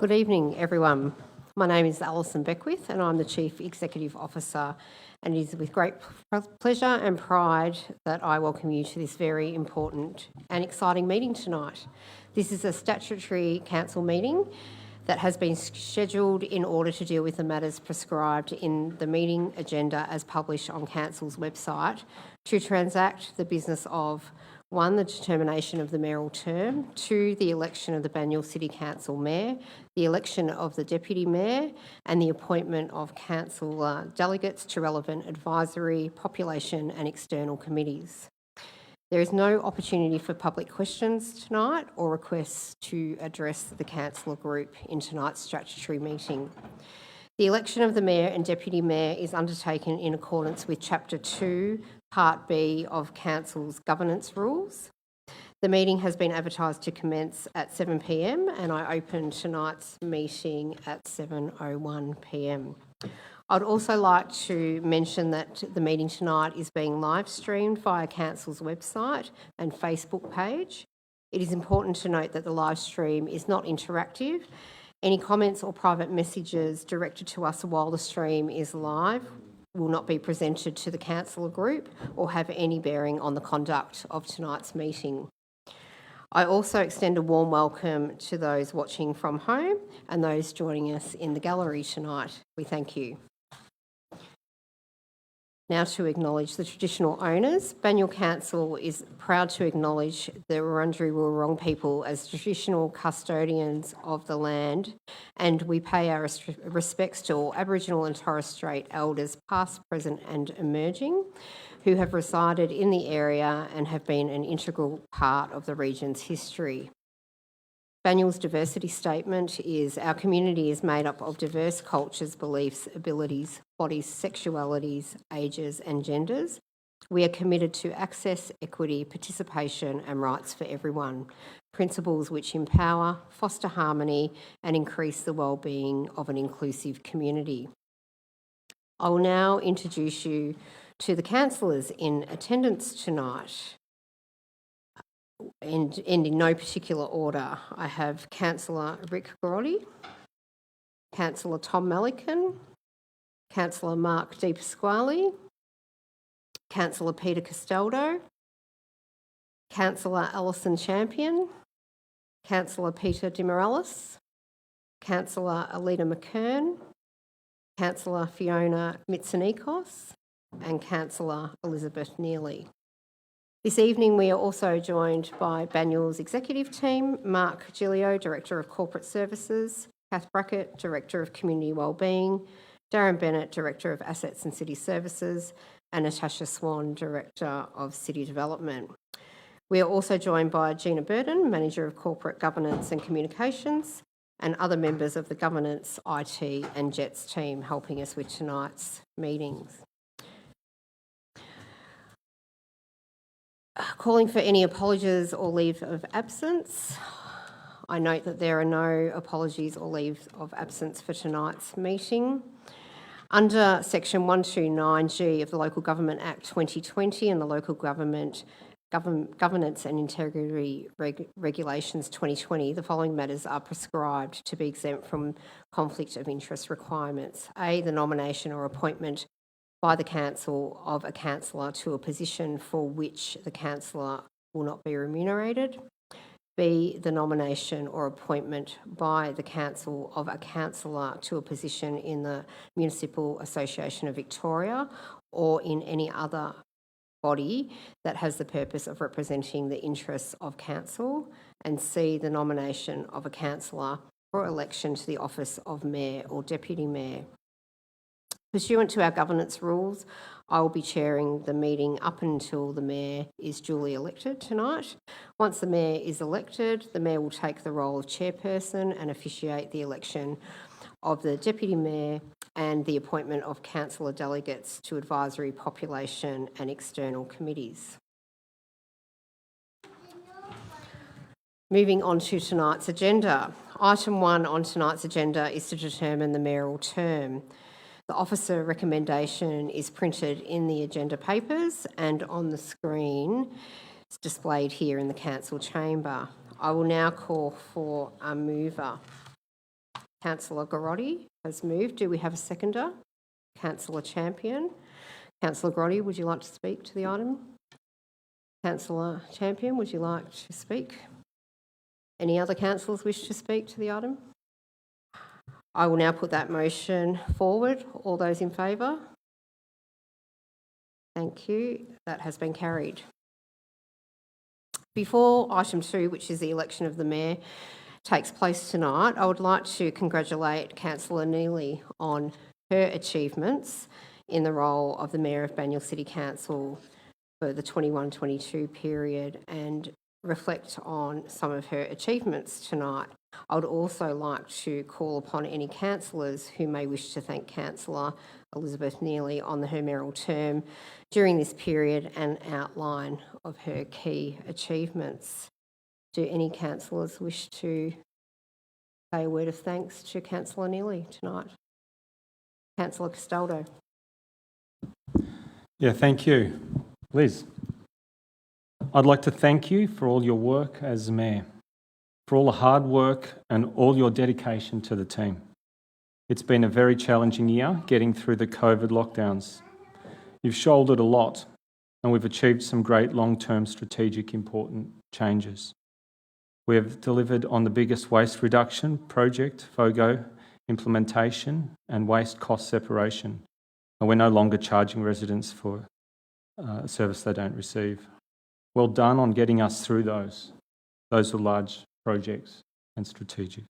Good evening, everyone. My name is Alison Beckwith and I'm the Chief Executive Officer, and it is with great pleasure and pride that I welcome you to this very important and exciting meeting tonight. This is a statutory council meeting that has been scheduled in order to deal with the matters prescribed in the meeting agenda as published on Council's website to transact the business of 1, the determination of the mayoral term, 2, the election of the Banyule City Council Mayor, the election of the Deputy Mayor and the appointment of council delegates to relevant advisory, population and external committees. There is no opportunity for public questions tonight or requests to address the councillor group in tonight's statutory meeting. The election of the Mayor and Deputy Mayor is undertaken in accordance with Chapter 2, Part B of Council's governance rules. The meeting has been advertised to commence at 7 p.m. and I open tonight's meeting at 7:01 p.m. I'd also like to mention that the meeting tonight is being live streamed via Council's website and Facebook page. It is important to note that the live stream is not interactive. Any comments or private messages directed to us while the stream is live will not be presented to the councillor group or have any bearing on the conduct of tonight's meeting. I also extend a warm welcome to those watching from home and those joining us in the gallery tonight. We thank you. Now to acknowledge the traditional owners. Banyule Council is proud to acknowledge the Wurundjeri Wurrung people as traditional custodians of the land, and we pay our respects to all Aboriginal and Torres Strait elders past, present and emerging who have resided in the area and have been an integral part of the region's history. Banyule's diversity statement is: our community is made up of diverse cultures, beliefs, abilities, bodies, sexualities, ages and genders. We are committed to access, equity, participation and rights for everyone, principles which empower, foster harmony and increase the well-being of an inclusive community. I will now introduce you to the councillors in attendance tonight. And in no particular order, I have Councillor Rick Grotti, Councillor Tom Melican, Councillor Mark Di Pasquale, Councillor Peter Castaldo, Councillor Alison Champion, Councillor Peter De Morales, Councillor Alida McKern, Councillor Fiona Mitsonikos and Councillor Elizabeth Neely. This evening we are also joined by Banyule's executive team, Mark Giglio, Director of Corporate Services, Kath Brackett, Director of Community Wellbeing, Darren Bennett, Director of Assets and City Services, and Natasha Swan, Director of City Development. We are also joined by Gina Burden, Manager of Corporate Governance and Communications, and other members of the Governance, IT and JETS team helping us with tonight's meetings. Calling for any apologies or leave of absence. I note that there are no apologies or leaves of absence for tonight's meeting. Under Section 129G of the Local Government Act 2020 and the Local Governance and Integrity Regulations 2020, the following matters are prescribed to be exempt from conflict of interest requirements. A, the nomination or appointment by the council of a councillor to a position for which the councillor will not be remunerated. B, the nomination or appointment by the council of a councillor to a position in the Municipal Association of Victoria or in any other body that has the purpose of representing the interests of council. And C, the nomination of a councillor for election to the office of Mayor or Deputy Mayor. Pursuant to our governance rules, I will be chairing the meeting up until the Mayor is duly elected tonight. Once the Mayor is elected, the Mayor will take the role of chairperson and officiate the election of the Deputy Mayor and the appointment of councillor delegates to advisory, population and external committees. Moving on to tonight's agenda. Item 1 on tonight's agenda is to determine the mayoral term. The officer recommendation is printed in the agenda papers and on the screen. It's displayed here in the council chamber. I will now call for a mover. Councillor Garotti has moved. Do we have a seconder? Councillor Champion. Councillor Garotti, would you like to speak to the item? Councillor Champion, would you like to speak? Any other councillors wish to speak to the item? I will now put that motion forward. All those in favour? Thank you. That has been carried. Before item 2, which is the election of the Mayor, takes place tonight, I would like to congratulate Councillor Neely on her achievements in the role of the Mayor of Banyule City Council for the 21-22 period and reflect on some of her achievements tonight. I would also like to call upon any councillors who may wish to thank Councillor Elizabeth Neely on her mayoral term during this period and outline of her key achievements. Do any councillors wish to say a word of thanks to Councillor Neely tonight? Councillor Castaldo. Yeah, thank you. Liz, I'd like to thank you for all your work as Mayor, for all the hard work and all your dedication to the team. It's been a very challenging year getting through the COVID lockdowns. You've shouldered a lot and we've achieved some great long-term strategic important changes. We have delivered on the biggest waste reduction project, FOGO, implementation and waste cost separation. And we're no longer charging residents for a service they don't receive. Well done on getting us through those. Those are large projects and strategic.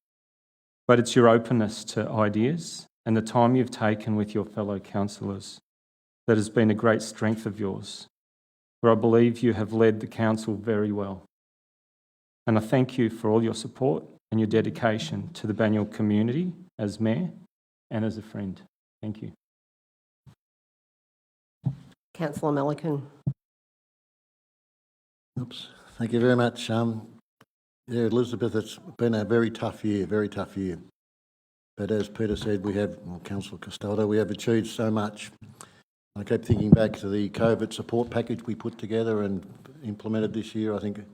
But it's your openness to ideas and the time you've taken with your fellow councillors that has been a great strength of yours, where I believe you have led the council very well. And I thank you for all your support and your dedication to the Banyule community as Mayor and as a friend. Thank you. Councillor Melican. Oops. Thank you very much. Yeah, Elizabeth, it's been a very tough year. But as Peter said, Councillor Castaldo, we have achieved so much. I kept thinking back to the COVID support package we put together and implemented this year. I think it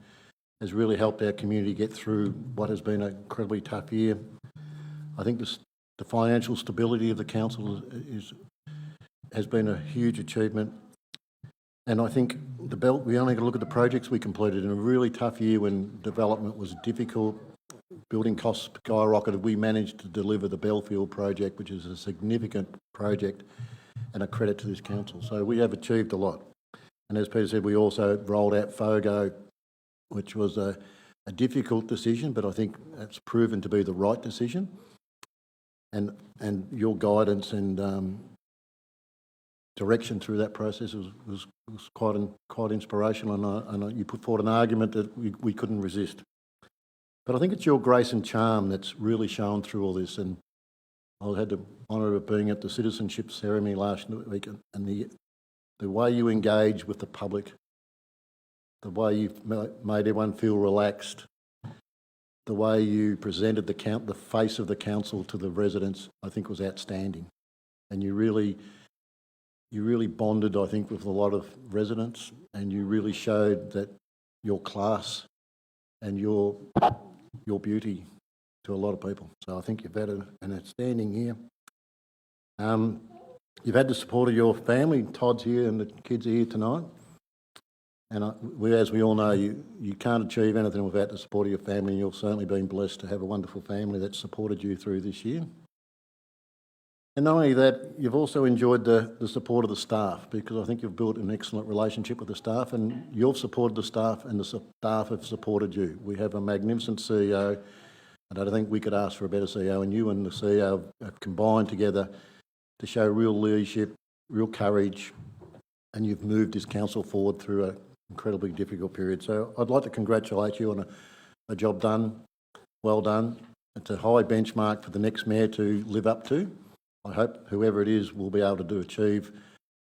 has really helped our community get through what has been an incredibly tough year. I think the financial stability of the council has been a huge achievement. And I think we only got to look at the projects we completed in a really tough year when development was difficult, building costs skyrocketed. We managed to deliver the Belfield project, which is a significant project and a credit to this council. So we have achieved a lot. And as Peter said, we also rolled out FOGO, which was a difficult decision, but I think it's proven to be the right decision. And your guidance and direction through that process was quite inspirational, and you put forward an argument that we couldn't resist. But I think it's your grace and charm that's really shown through all this. And I had the honour of being at the citizenship ceremony last week, and the way you engage with the public, the way you've made everyone feel relaxed, the way you presented the face of the council to the residents, I think was outstanding. And you really bonded, I think, with a lot of residents, and you really showed that your class and your beauty to a lot of people. So I think you've had an outstanding year. You've had the support of your family. Todd's here and the kids are here tonight. And as we all know, you can't achieve anything without the support of your family, and you've certainly been blessed to have a wonderful family that supported you through this year. And not only that, you've also enjoyed the support of the staff, because I think you've built an excellent relationship with the staff, and you've supported the staff and the staff have supported you. We have a magnificent CEO, and I don't think we could ask for a better CEO, and you and the CEO have combined together to show real leadership, real courage, and you've moved this council forward through an incredibly difficult period. So I'd like to congratulate you on a job done, well done. It's a high benchmark for the next mayor to live up to. I hope whoever it is will be able to achieve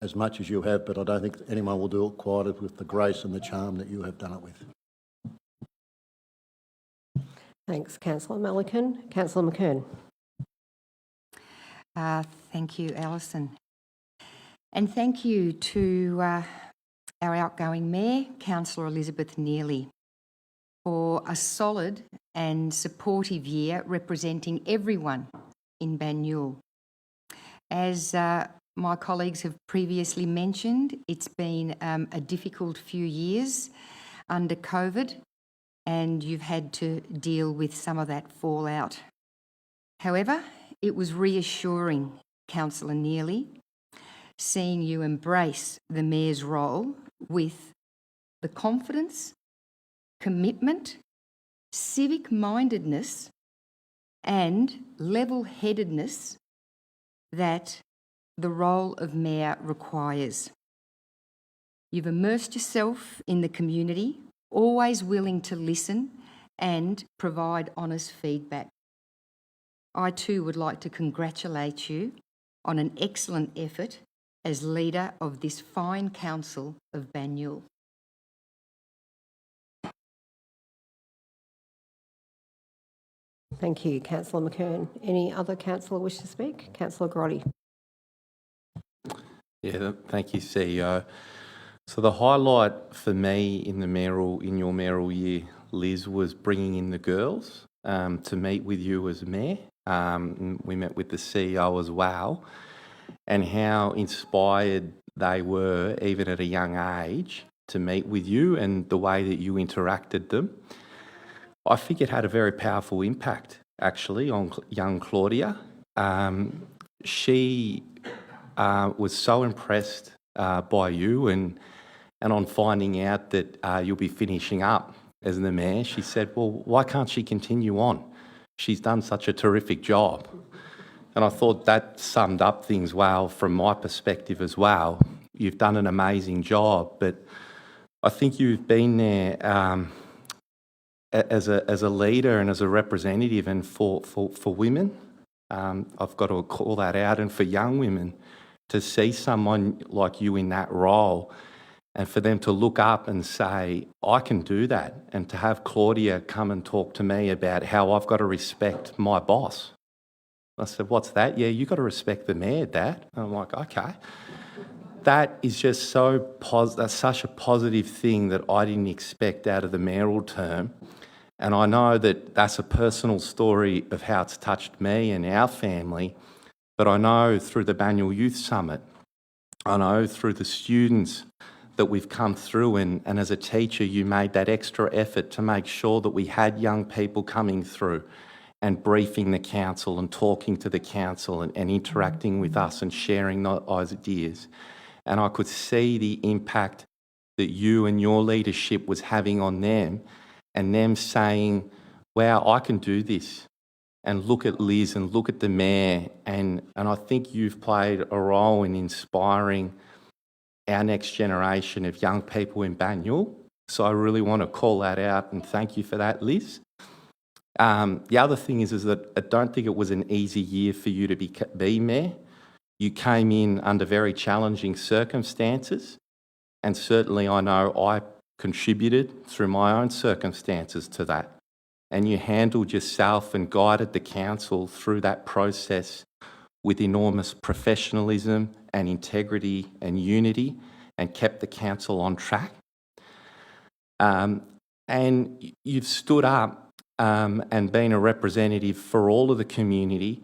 as much as you have, but I don't think anyone will do it quite with the grace and the charm that you have done it with. Thanks, Councillor Melican. Councillor McKern. Thank you, Alison. And thank you to our outgoing Mayor, Councillor Elizabeth Neely, for a solid and supportive year representing everyone in Banyule. As my colleagues have previously mentioned, it's been a difficult few years under COVID, and you've had to deal with some of that fallout. However, it was reassuring, Councillor Neely, seeing you embrace the Mayor's role with the confidence, commitment, civic-mindedness and level-headedness that the role of Mayor requires. You've immersed yourself in the community, always willing to listen and provide honest feedback. I too would like to congratulate you on an excellent effort as leader of this fine council of Banyule. Thank you, Councillor McKern. Any other councillor wish to speak? Councillor Grotti. Yeah, thank you, CEO. So the highlight for me in your mayoral year, Liz, was bringing in the girls to meet with you as mayor. We met with the CEO as well, and how inspired they were, even at a young age, to meet with you and the way that you interacted them. I think it had a very powerful impact, actually, on young Claudia. She was so impressed by you, and on finding out that you'll be finishing up as the mayor, she said, well, why can't she continue on? She's done such a terrific job. And I thought that summed up things well from my perspective as well. You've done an amazing job, but I think you've been there as a leader and as a representative, and for women, I've got to call that out, and for young women, to see someone like you in that role and for them to look up and say, I can do that, and to have Claudia come and talk to me about how I've got to respect my boss. I said, what's that? Yeah, you've got to respect the mayor, Dad. And I'm like, okay. That is just that's such a positive thing that I didn't expect out of the mayoral term. And I know that that's a personal story of how it's touched me and our family, but I know through the Banyule Youth Summit, I know through the students that we've come through, and as a teacher, you made that extra effort to make sure that we had young people coming through and briefing the council and talking to the council and interacting with us and sharing those ideas. And I could see the impact that you and your leadership was having on them, and them saying, wow, I can do this. And look at Liz and look at the mayor. And I think you've played a role in inspiring our next generation of young people in Banyule. So I really want to call that out and thank you for that, Liz. The other thing is that I don't think it was an easy year for you to be mayor. You came in under very challenging circumstances, and certainly I know I contributed through my own circumstances to that. And you handled yourself and guided the council through that process with enormous professionalism and integrity and unity, and kept the council on track. And you've stood up and been a representative for all of the community,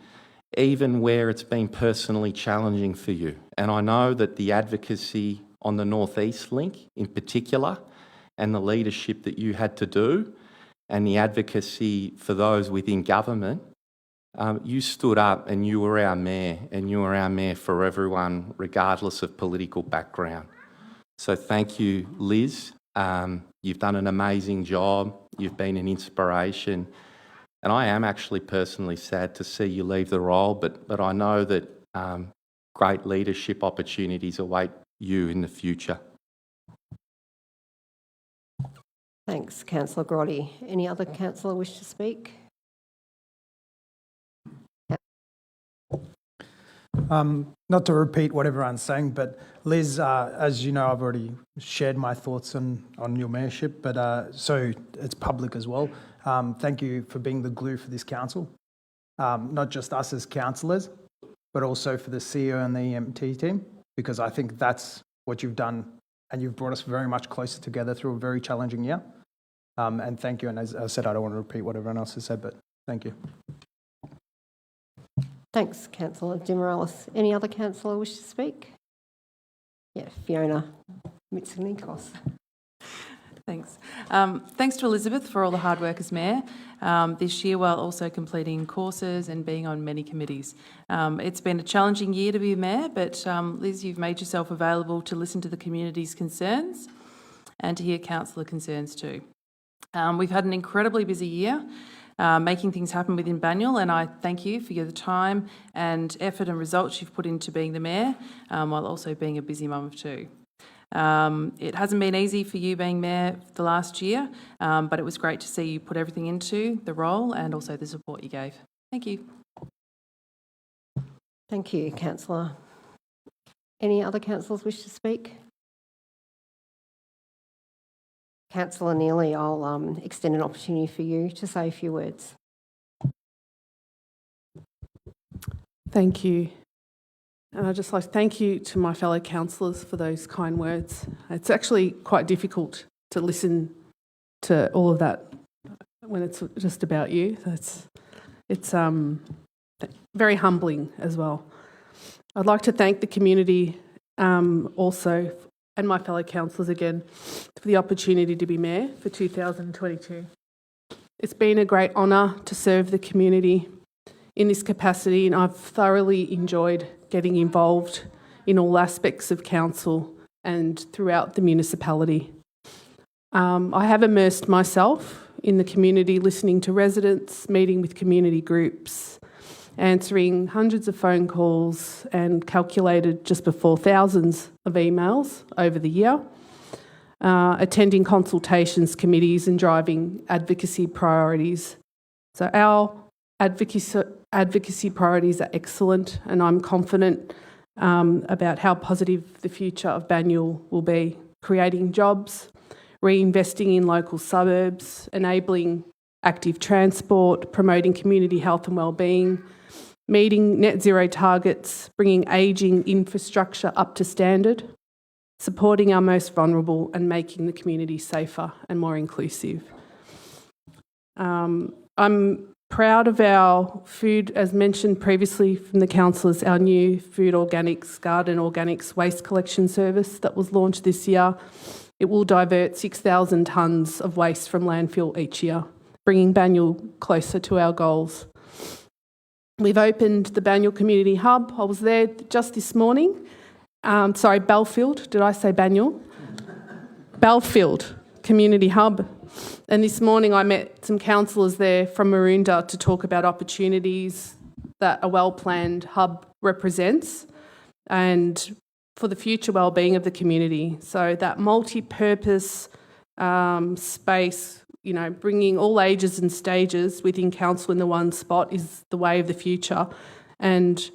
even where it's been personally challenging for you. And I know that the advocacy on the North East Link in particular, and the leadership that you had to do, and the advocacy for those within government, you stood up and you were our mayor, and you were our mayor for everyone, regardless of political background. So thank you, Liz. You've done an amazing job. You've been an inspiration. And I am actually personally sad to see you leave the role, but I know that great leadership opportunities await you in the future. Thanks, Councillor Grotti. Any other councillor wish to speak? Not to repeat what everyone's saying, but Liz, as you know, I've already shared my thoughts on your mayorship, but so it's public as well. Thank you for being the glue for this council, not just us as councillors, but also for the CEO and the EMT team, because I think that's what you've done, and you've brought us very much closer together through a very challenging year. And thank you. And as I said, I don't want to repeat what everyone else has said, but thank you. Thanks, Councillor De Morales. Any other councillor wish to speak? Yeah, Fiona Mitsonikos. Thanks. Thanks to Elizabeth for all the hard work as Mayor this year, while also completing courses and being on many committees. It's been a challenging year to be Mayor, but Liz, you've made yourself available to listen to the community's concerns and to hear councillor concerns too. We've had an incredibly busy year, making things happen within Banyule, and I thank you for your time and effort and results you've put into being the Mayor, while also being a busy mum of two. It hasn't been easy for you being Mayor the last year, but it was great to see you put everything into the role and also the support you gave. Thank you. Thank you, councillor. Any other councillors wish to speak? Councillor Neely, I'll extend an opportunity for you to say a few words. Thank you. And I'd just like to thank you to my fellow councillors for those kind words. It's actually quite difficult to listen to all of that when it's just about you. It's very humbling as well. I'd like to thank the community also, and my fellow councillors again, for the opportunity to be Mayor for 2022. It's been a great honour to serve the community in this capacity, and I've thoroughly enjoyed getting involved in all aspects of council and throughout the municipality. I have immersed myself in the community, listening to residents, meeting with community groups, answering hundreds of phone calls and calculated just before thousands of emails over the year, attending consultations committees and driving advocacy priorities. So our advocacy priorities are excellent, and I'm confident about how positive the future of Banyule will be, creating jobs, reinvesting in local suburbs, enabling active transport, promoting community health and wellbeing, meeting net zero targets, bringing ageing infrastructure up to standard, supporting our most vulnerable and making the community safer and more inclusive. I'm proud of our food, as mentioned previously from the councillors, our new food organics, garden organics waste collection service that was launched this year. It will divert 6,000 tonnes of waste from landfill each year, bringing Banyule closer to our goals. We've opened the Banyule Community Hub. I was there just this morning. Belfield. Did I say Banyule? Belfield Community Hub. And this morning I met some councillors there from Maroondah to talk about opportunities that a well-planned hub represents and for the future wellbeing of the community. So that multi-purpose space, bringing all ages and stages within council in the one spot is the way of the future. And,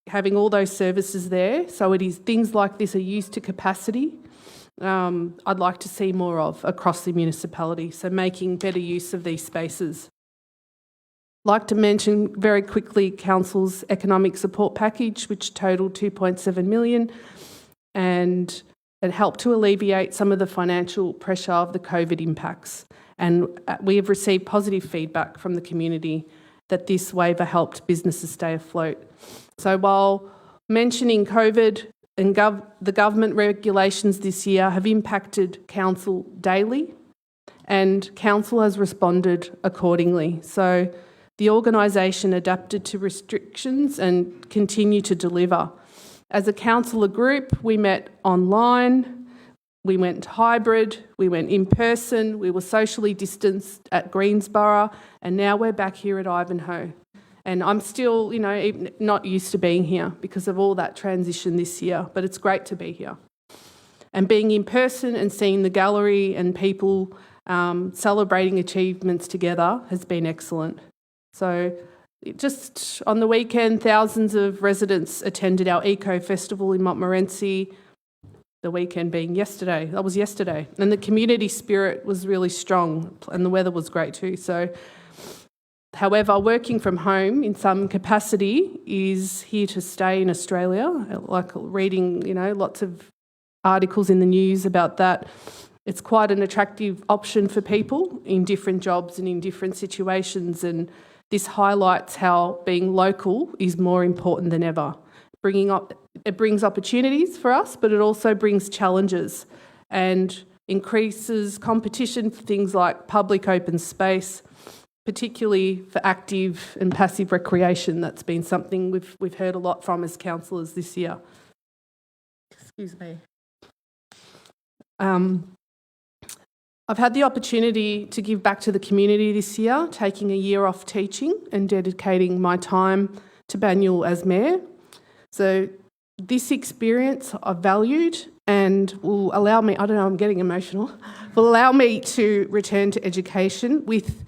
having all those services there, so it is things like this are used to capacity, I'd like to see more of across the municipality, so making better use of these spaces. I'd like to mention very quickly Council's economic support package, which totalled 2.7 million, and it helped to alleviate some of the financial pressure of the COVID impacts. And we have received positive feedback from the community that this waiver helped businesses stay afloat. So while mentioning COVID and the government regulations this year have impacted council daily, and council has responded accordingly. So the organisation adapted to restrictions and continue to deliver. As a councillor group, we met online, we went hybrid, we went in person, we were socially distanced at Greensborough, and now we're back here at Ivanhoe. And I'm still, not used to being here because of all that transition this year, but it's great to be here. And being in person and seeing the gallery and people celebrating achievements together has been excellent. So just on the weekend, thousands of residents attended our Eco Festival in Montmorency, the weekend being yesterday. That was yesterday. And the community spirit was really strong and the weather was great too. So, however, working from home in some capacity is here to stay in Australia, like reading, lots of articles in the news about that. It's quite an attractive option for people in different jobs and in different situations, and This highlights how being local is more important than ever. It brings opportunities for us, but it also brings challenges and increases competition for things like public open space, particularly for active and passive recreation. That's been something we've heard a lot from as councillors this year. Excuse me. I've had the opportunity to give back to the community this year, taking a year off teaching and dedicating my time to Banyule as Mayor. So this experience I've valued and will allow me, I don't know, I'm getting emotional, will allow me to return to education with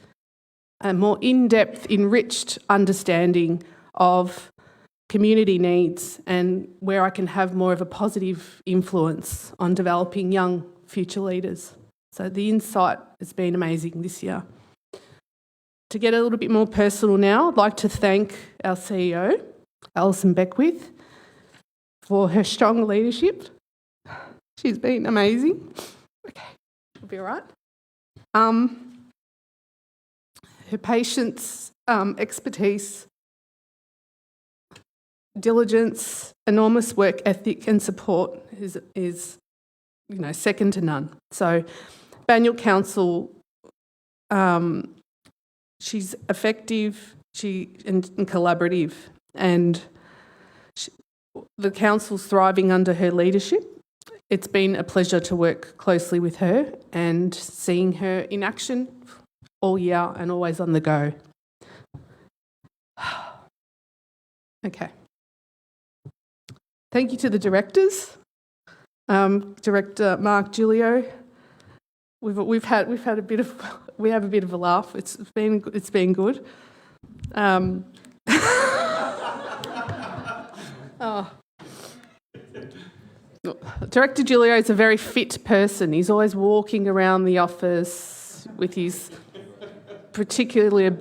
a more in-depth, enriched understanding of community needs and where I can have more of a positive influence on developing young future leaders. So the insight has been amazing this year. To get a little bit more personal now, I'd like to thank our CEO, Alison Beckwith, for her strong leadership. She's been amazing. Okay, we'll be all right. Her patience, expertise, diligence, enormous work ethic and support is second to none. So Banyule Council, she's effective and collaborative, and the council's thriving under her leadership. It's been a pleasure to work closely with her and seeing her in action all year and always on the go. Okay. Thank you to the directors. Director Mark Giulio. We have a bit of a laugh. It's been good. Director Giulio is a very fit person. He's always walking around the office with his particular.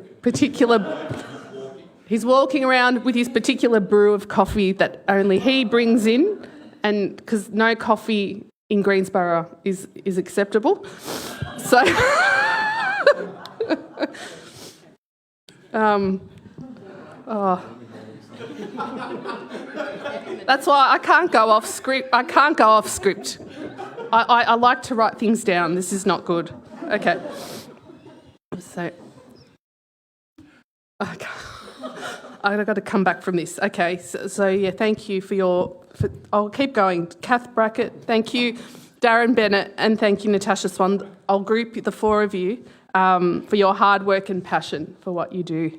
He's walking around with his particular brew of coffee that only he brings in, and because no coffee in Greensborough is acceptable. So, that's why I can't go off script. I like to write things down. This is not good. Okay. So, okay. I've got to come back from this. Okay, so yeah, thank you I'll keep going. Kath Brackett, thank you. Darren Bennett, and thank you, Natasha Swan. I'll group the four of you for your hard work and passion for what you do.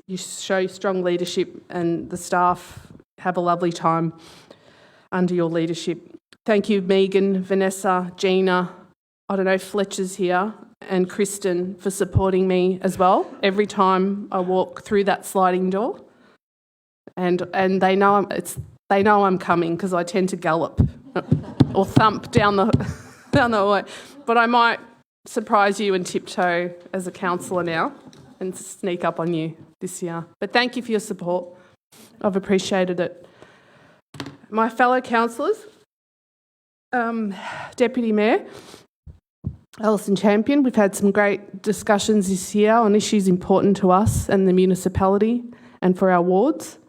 You show strong leadership, and the staff have a lovely time under your leadership. Thank you, Megan, Vanessa, Gina, I don't know if Fletcher's here, and Kristen for supporting me as well every time I walk through that sliding door. And they know I'm coming because I tend to gallop or thump down the way. But I might surprise you and tiptoe as a councillor now and sneak up on you this year. But thank you for your support. I've appreciated it. My fellow councillors, Deputy Mayor Alison Champion, we've had some great discussions this year on issues important to us and the municipality and for our wards.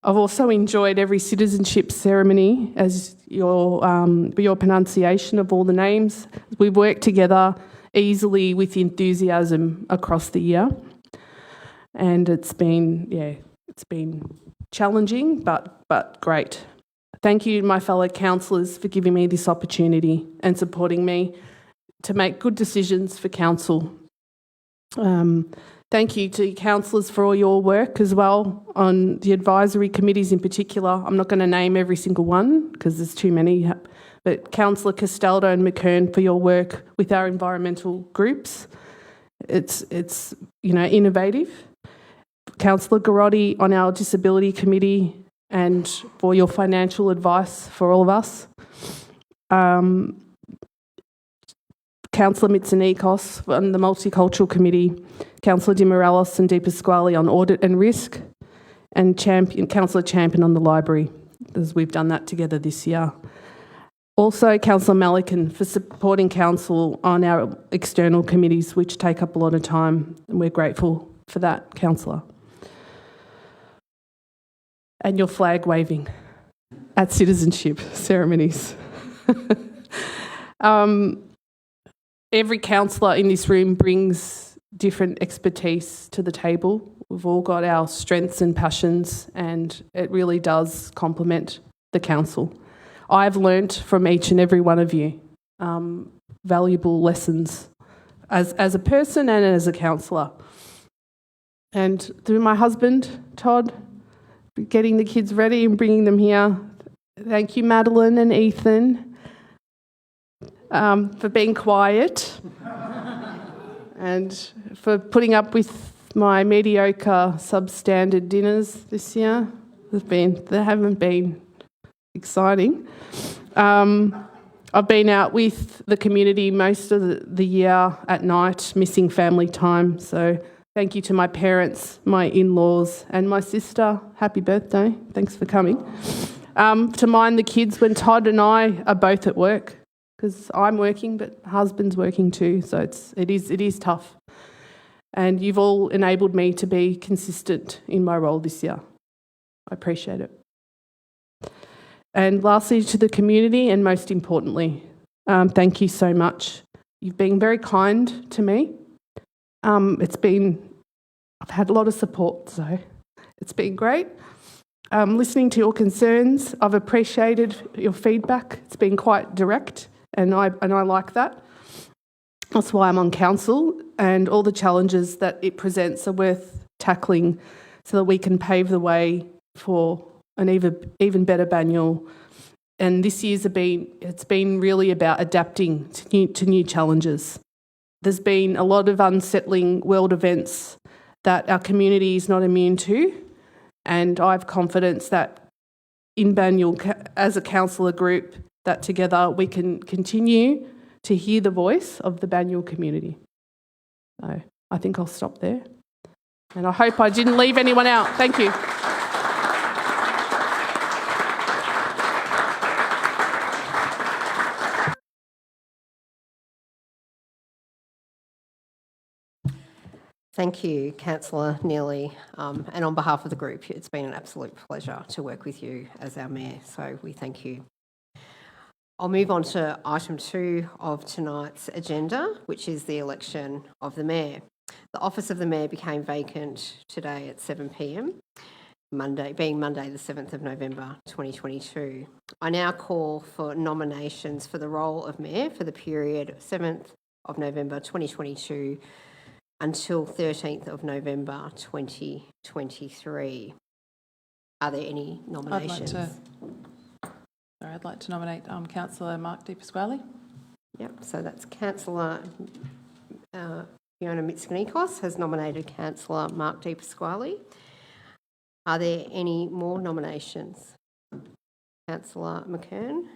I've also enjoyed every citizenship ceremony as your pronunciation of all the names. We've worked together easily with enthusiasm across the year, and it's been challenging but great. Thank you, my fellow councillors, for giving me this opportunity and supporting me to make good decisions for council. Thank you to councillors for all your work as well on the advisory committees in particular. I'm not going to name every single one because there's too many, but Councillor Castaldo and McKern for your work with our environmental groups. It's innovative. Councillor Garotti on our disability committee and for your financial advice for all of us. Councillor Mitsonikos on the Multicultural Committee, Councillor Di Morales and Di Pasquale on Audit and Risk, and Councillor Champion on the Library, as we've done that together this year. Also, Councillor Malikan for supporting council on our external committees, which take up a lot of time, and we're grateful for that, Councillor. And your flag waving at citizenship ceremonies. Every councillor in this room brings different expertise to the table. We've all got our strengths and passions, and it really does complement the council. I've learnt from each and every one of you valuable lessons as a person and as a councillor. And through my husband, Todd, getting the kids ready and bringing them here. Thank you, Madeline and Ethan, for being quiet and for putting up with my mediocre substandard dinners this year. They haven't been exciting. I've been out with the community most of the year at night, missing family time. So thank you to my parents, my in-laws and my sister. Happy birthday. Thanks for coming. To mind the kids when Todd and I are both at work, because I'm working but husband's working too. So it is tough. And you've all enabled me to be consistent in my role this year. I appreciate it. And lastly, to the community, and most importantly, thank you so much. You've been very kind to me. I've had a lot of support, so it's been great. Listening to your concerns, I've appreciated your feedback. It's been quite direct, and I like that. That's why I'm on council, and all the challenges that it presents are worth tackling so that we can pave the way for an even better Banyule. And this year's it's been really about adapting to new challenges. There's been a lot of unsettling world events that our community is not immune to, and I have confidence that in Banyule, as a councillor group, that together we can continue to hear the voice of the Banyule community. So I think I'll stop there. And I hope I didn't leave anyone out. Thank you. Thank you, Councillor Neely. And on behalf of the group, it's been an absolute pleasure to work with you as our Mayor, so we thank you. I'll move on to item 2 of tonight's agenda, which is the election of the Mayor. The office of the Mayor became vacant today at 7 p.m, being Monday the 7th of November 2022. I now call for nominations for the role of Mayor for the period 7th of November 2022 until 13th of November 2023. Are there any nominations? I'd like to nominate Councillor Mark Di Pasquale. Yep, so that's Councillor Fiona Mitsonikos has nominated Councillor Mark Di Pasquale. Are there any more nominations? Councillor McKern.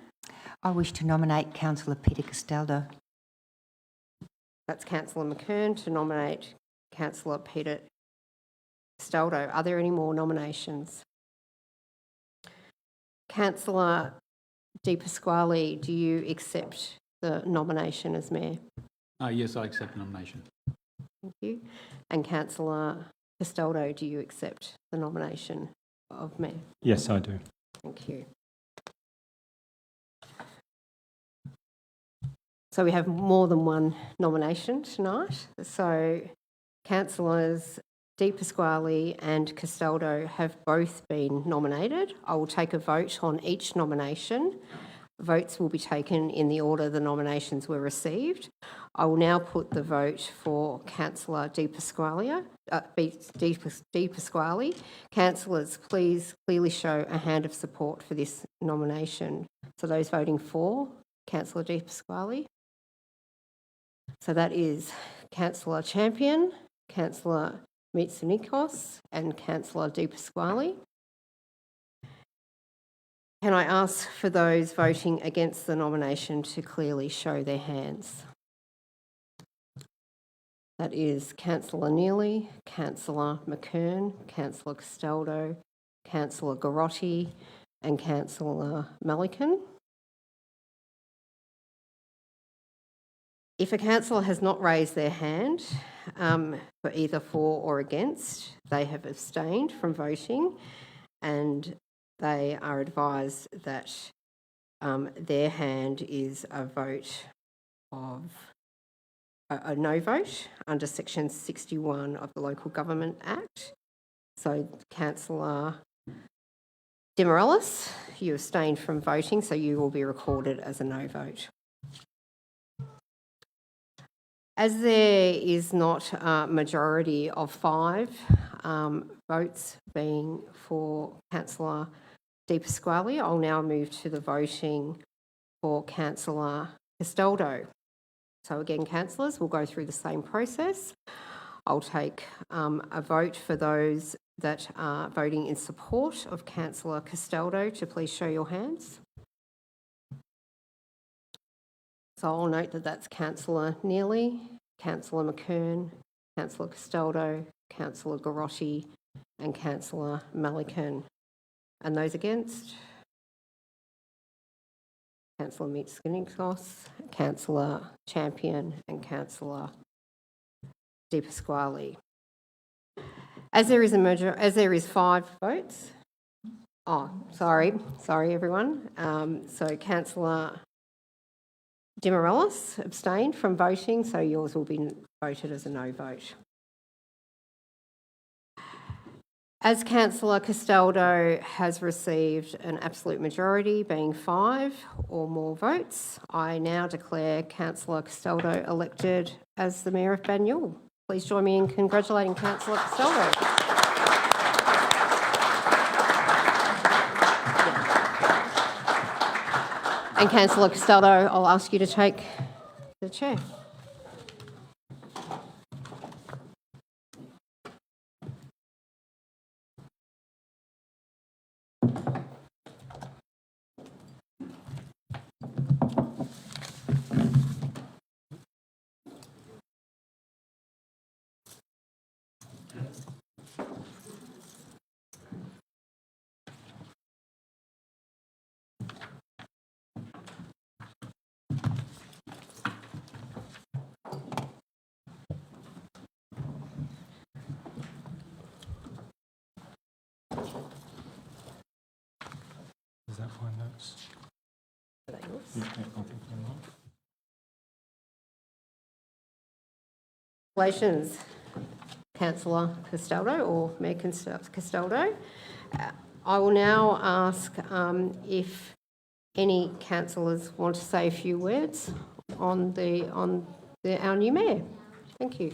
I wish to nominate Councillor Peter Castaldo. That's Councillor McKern to nominate Councillor Peter Castaldo. Are there any more nominations? Councillor Di Pasquale, do you accept the nomination as Mayor? Yes, I accept the nomination. Thank you. And Councillor Castaldo, do you accept the nomination of Mayor? Yes, I do. Thank you. So we have more than one nomination tonight. So Councillors Di Pasquale and Castaldo have both been nominated. I will take a vote on each nomination. Votes will be taken in the order the nominations were received. I will now put the vote for Councillor Di Pasquale. Councillors, please clearly show a hand of support for this nomination. So those voting for Councillor Di Pasquale. So that is Councillor Champion, Councillor Mitsonikos and Councillor Di Pasquale. Can I ask for those voting against the nomination to clearly show their hands? That is Councillor Neely, Councillor McKern, Councillor Castaldo, Councillor Garotti and Councillor Malikan. If a councillor has not raised their hand for either for or against, they have abstained from voting, and they are advised that their hand is a vote of a no vote under section 61 of the Local Government Act. So Councillor De Morellis, you abstained from voting, so you will be recorded as a no vote. As there is not a majority of 5 votes being for Councillor De Pasquale, I'll now move to the voting for Councillor Castaldo. So again, councillors, we'll go through the same process. I'll take a vote for those that are voting in support of Councillor Castaldo to please show your hands. So I'll note that that's Councillor Neely, Councillor McKern, Councillor Castaldo, Councillor Garotti and Councillor Malikan. And those against? Councillor Mitskinikos, Councillor Champion and Councillor De Pasquale. As there is 5 votes. Oh, sorry everyone. So Councillor De Morellis abstained from voting, so yours will be voted as a no vote. As Councillor Castaldo has received an absolute majority, being 5 or more votes, I now declare Councillor Castaldo elected as the Mayor of Banyule. Please join me in congratulating Councillor Castaldo. And Councillor Castaldo, I'll ask you to take the chair. Is that my notes? Are they yours? Yeah, I think they're mine. Congratulations, Councillor Castaldo or Mayor Castaldo. I will now ask if any councillors want to say a few words on our new mayor. Thank you.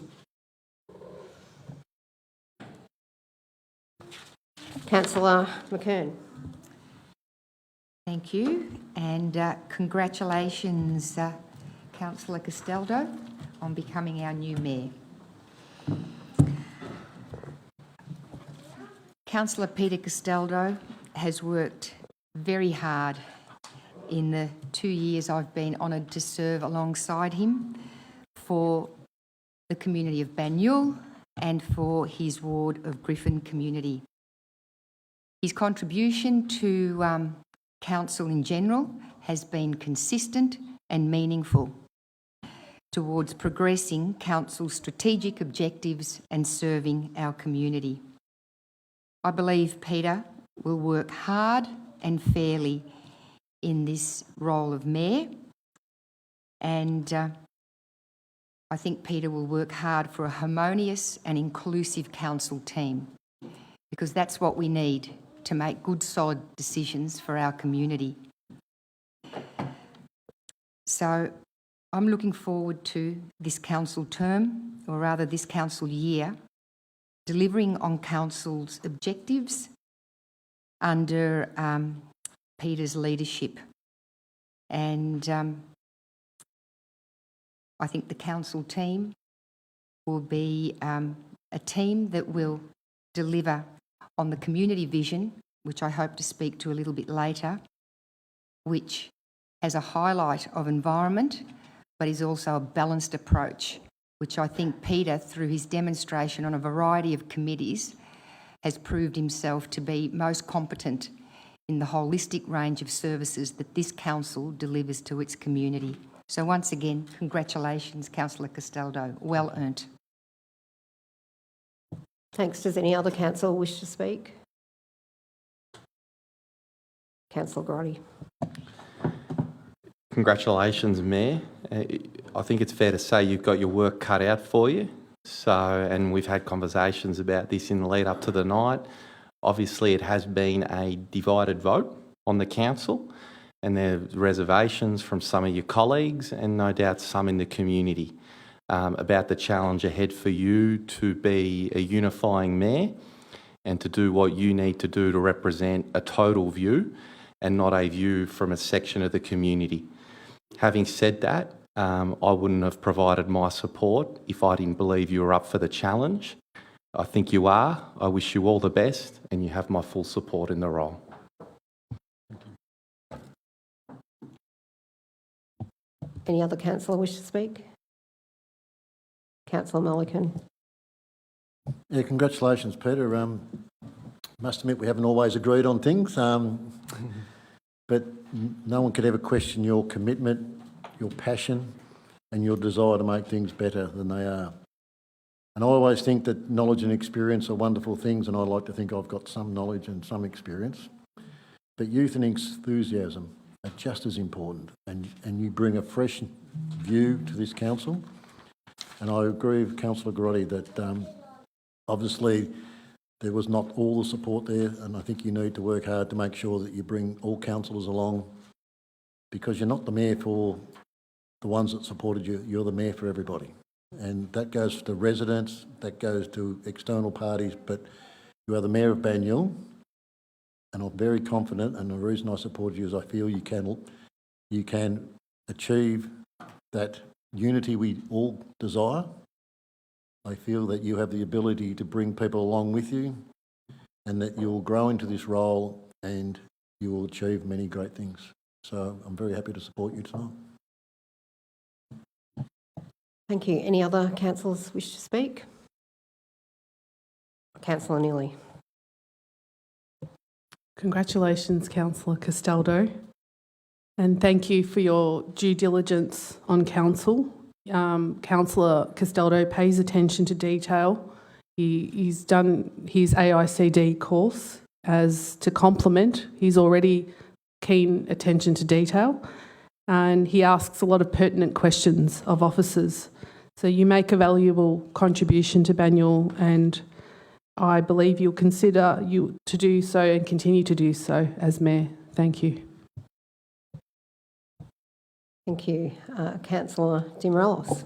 Councillor McKern. Thank you, and congratulations, Councillor Castaldo, on becoming our new mayor. Councillor Peter Castaldo has worked very hard in the 2 years I've been honoured to serve alongside him for the community of Banyule and for his ward of Griffin community. His contribution to council in general has been consistent and meaningful towards progressing council's strategic objectives and serving our community. I believe Peter will work hard and fairly in this role of mayor, and I think Peter will work hard for a harmonious and inclusive council team, because that's what we need to make good, solid decisions for our community. So I'm looking forward to this council term, or rather this council year, delivering on council's objectives under Peter's leadership. And I think the council team will be a team that will deliver on the community vision, which I hope to speak to a little bit later, which has a highlight of environment, but is also a balanced approach, which I think Peter, through his demonstration on a variety of committees, has proved himself to be most competent in the holistic range of services that this council delivers to its community. So once again, congratulations, Councillor Castaldo. Well earned. Thanks. Does any other councillor wish to speak? Councillor Grotti. Congratulations, Mayor. I think it's fair to say you've got your work cut out for you. And we've had conversations about this in the lead up to the night. Obviously, it has been a divided vote on the council, and there's reservations from some of your colleagues and no doubt some in the community about the challenge ahead for you to be a unifying mayor and to do what you need to do to represent a total view and not a view from a section of the community. Having said that, I wouldn't have provided my support if I didn't believe you were up for the challenge. I think you are. I wish you all the best, and you have my full support in the role. Any other councillor wish to speak? Councillor Mulligan. Yeah, congratulations, Peter. Must admit we haven't always agreed on things, but no one could ever question your commitment, your passion and your desire to make things better than they are. And I always think that knowledge and experience are wonderful things, and I like to think I've got some knowledge and some experience. But youth and enthusiasm are just as important, and you bring a fresh view to this council. And I agree with Councillor Grotti that obviously there was not all the support there, and I think you need to work hard to make sure that you bring all councillors along, because you're not the mayor for the ones that supported you, you're the mayor for everybody. And that goes to residents, that goes to external parties, but you are the mayor of Banyule, and I'm very confident, and the reason I supported you is I feel you can achieve that unity we all desire. I feel that you have the ability to bring people along with you, and that you will grow into this role and you will achieve many great things. So I'm very happy to support you tonight. Thank you. Any other councillors wish to speak? Councillor Neely. Congratulations, Councillor Castaldo, and thank you for your due diligence on council. Councillor Castaldo pays attention to detail. He's done his AICD course as to complement. He's already keen attention to detail, and he asks a lot of pertinent questions of officers. So you make a valuable contribution to Banyule, and I believe you'll consider you to do so and continue to do so as Mayor. Thank you. Thank you. Councillor De Morelos.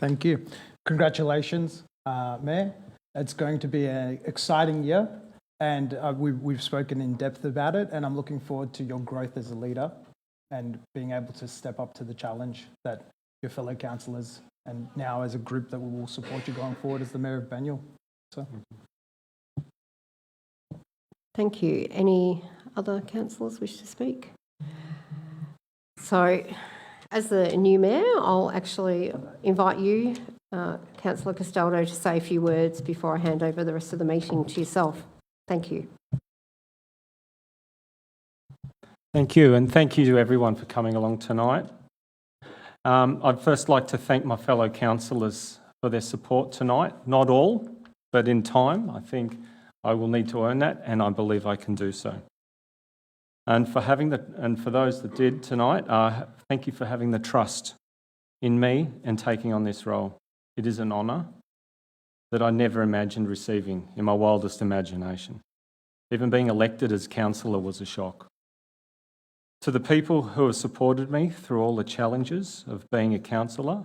Thank you. Congratulations, Mayor. It's going to be an exciting year, and we've spoken in depth about it, and I'm looking forward to your growth as a leader and being able to step up to the challenge that your fellow councillors and now as a group that will support you going forward as the Mayor of Banyule. So. Thank you. Any other councillors wish to speak? So, as the new mayor, I'll actually invite you, Councillor Castaldo, to say a few words before I hand over the rest of the meeting to yourself. Thank you. Thank you, and thank you to everyone for coming along tonight. I'd first like to thank my fellow councillors for their support tonight. Not all, but in time, I think I will need to earn that, and I believe I can do so. And for those that did tonight, thank you for having the trust in me and taking on this role. It is an honour that I never imagined receiving in my wildest imagination. Even being elected as councillor was a shock. To the people who have supported me through all the challenges of being a councillor,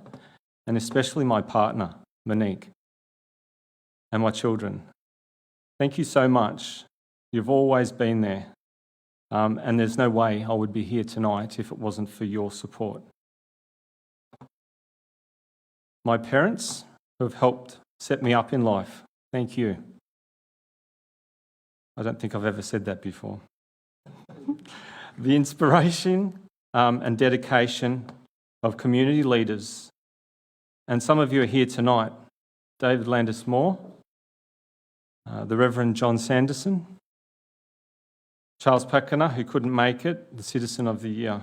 and especially my partner, Monique, and my children, thank you so much. You've always been there. And there's no way I would be here tonight if it wasn't for your support. My parents, who have helped set me up in life, thank you. I don't think I've ever said that before. The inspiration and dedication of community leaders, and some of you are here tonight, David Landis Moore, the Reverend John Sanderson, Charles Pakana, who couldn't make it, the Citizen of the Year.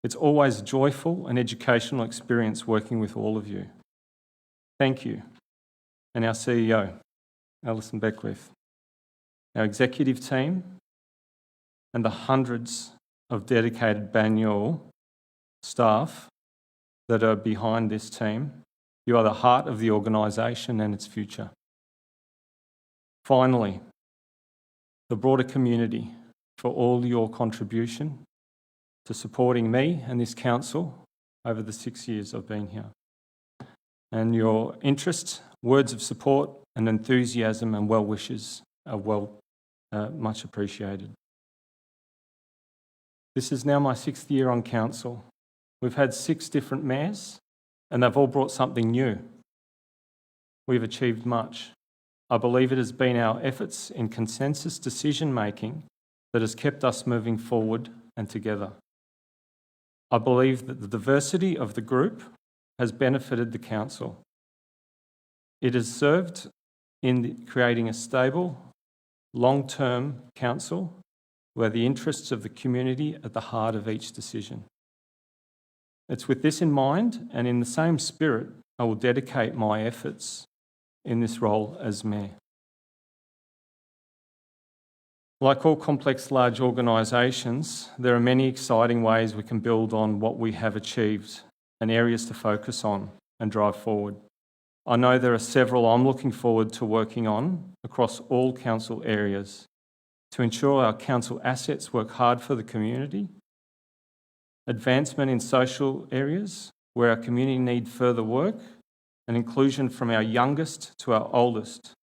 It's always a joyful and educational experience working with all of you. Thank you. And our CEO, Alison Beckwith, our executive team, and the hundreds of dedicated Banyule staff that are behind this team. You are the heart of the organisation and its future. Finally, the broader community for all your contribution to supporting me and this council over the 6 years I've been here. And your interest, words of support and enthusiasm and well wishes are much appreciated. This is now my 6th year on council. We've had 6 different mayors and they've all brought something new. We've achieved much. I believe it has been our efforts in consensus decision making that has kept us moving forward and together. I believe that the diversity of the group has benefited the council. It has served in creating a stable, long-term council where the interests of the community are at the heart of each decision. It's with this in mind and in the same spirit I will dedicate my efforts in this role as Mayor. Like all complex large organisations, there are many exciting ways we can build on what we have achieved and areas to focus on and drive forward. I know there are several I'm looking forward to working on across all council areas to ensure our council assets work hard for the community, advancement in social areas where our community need further work, and inclusion from our youngest to our oldest.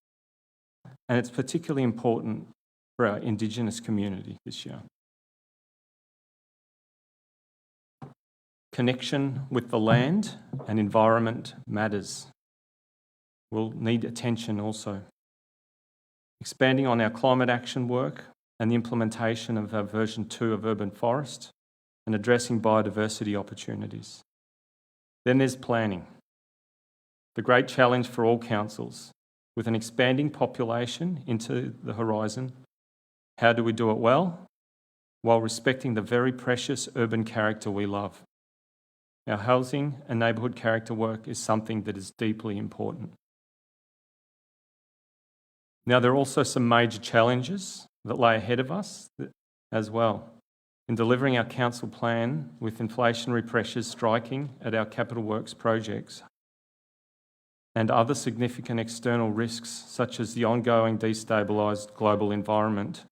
And it's particularly important for our Indigenous community this year. Connection with the land and environment matters. We'll need attention also. Expanding on our climate action work and the implementation of our version 2 of Urban Forest and addressing biodiversity opportunities. Then there's planning. The great challenge for all councils, with an expanding population into the horizon. How do we do it well? While respecting the very precious urban character we love. Our housing and neighbourhood character work is something that is deeply important. Now, there are also some major challenges that lay ahead of us as well. In delivering our council plan with inflationary pressures striking at our capital works projects and other significant external risks such as the ongoing destabilised global environment,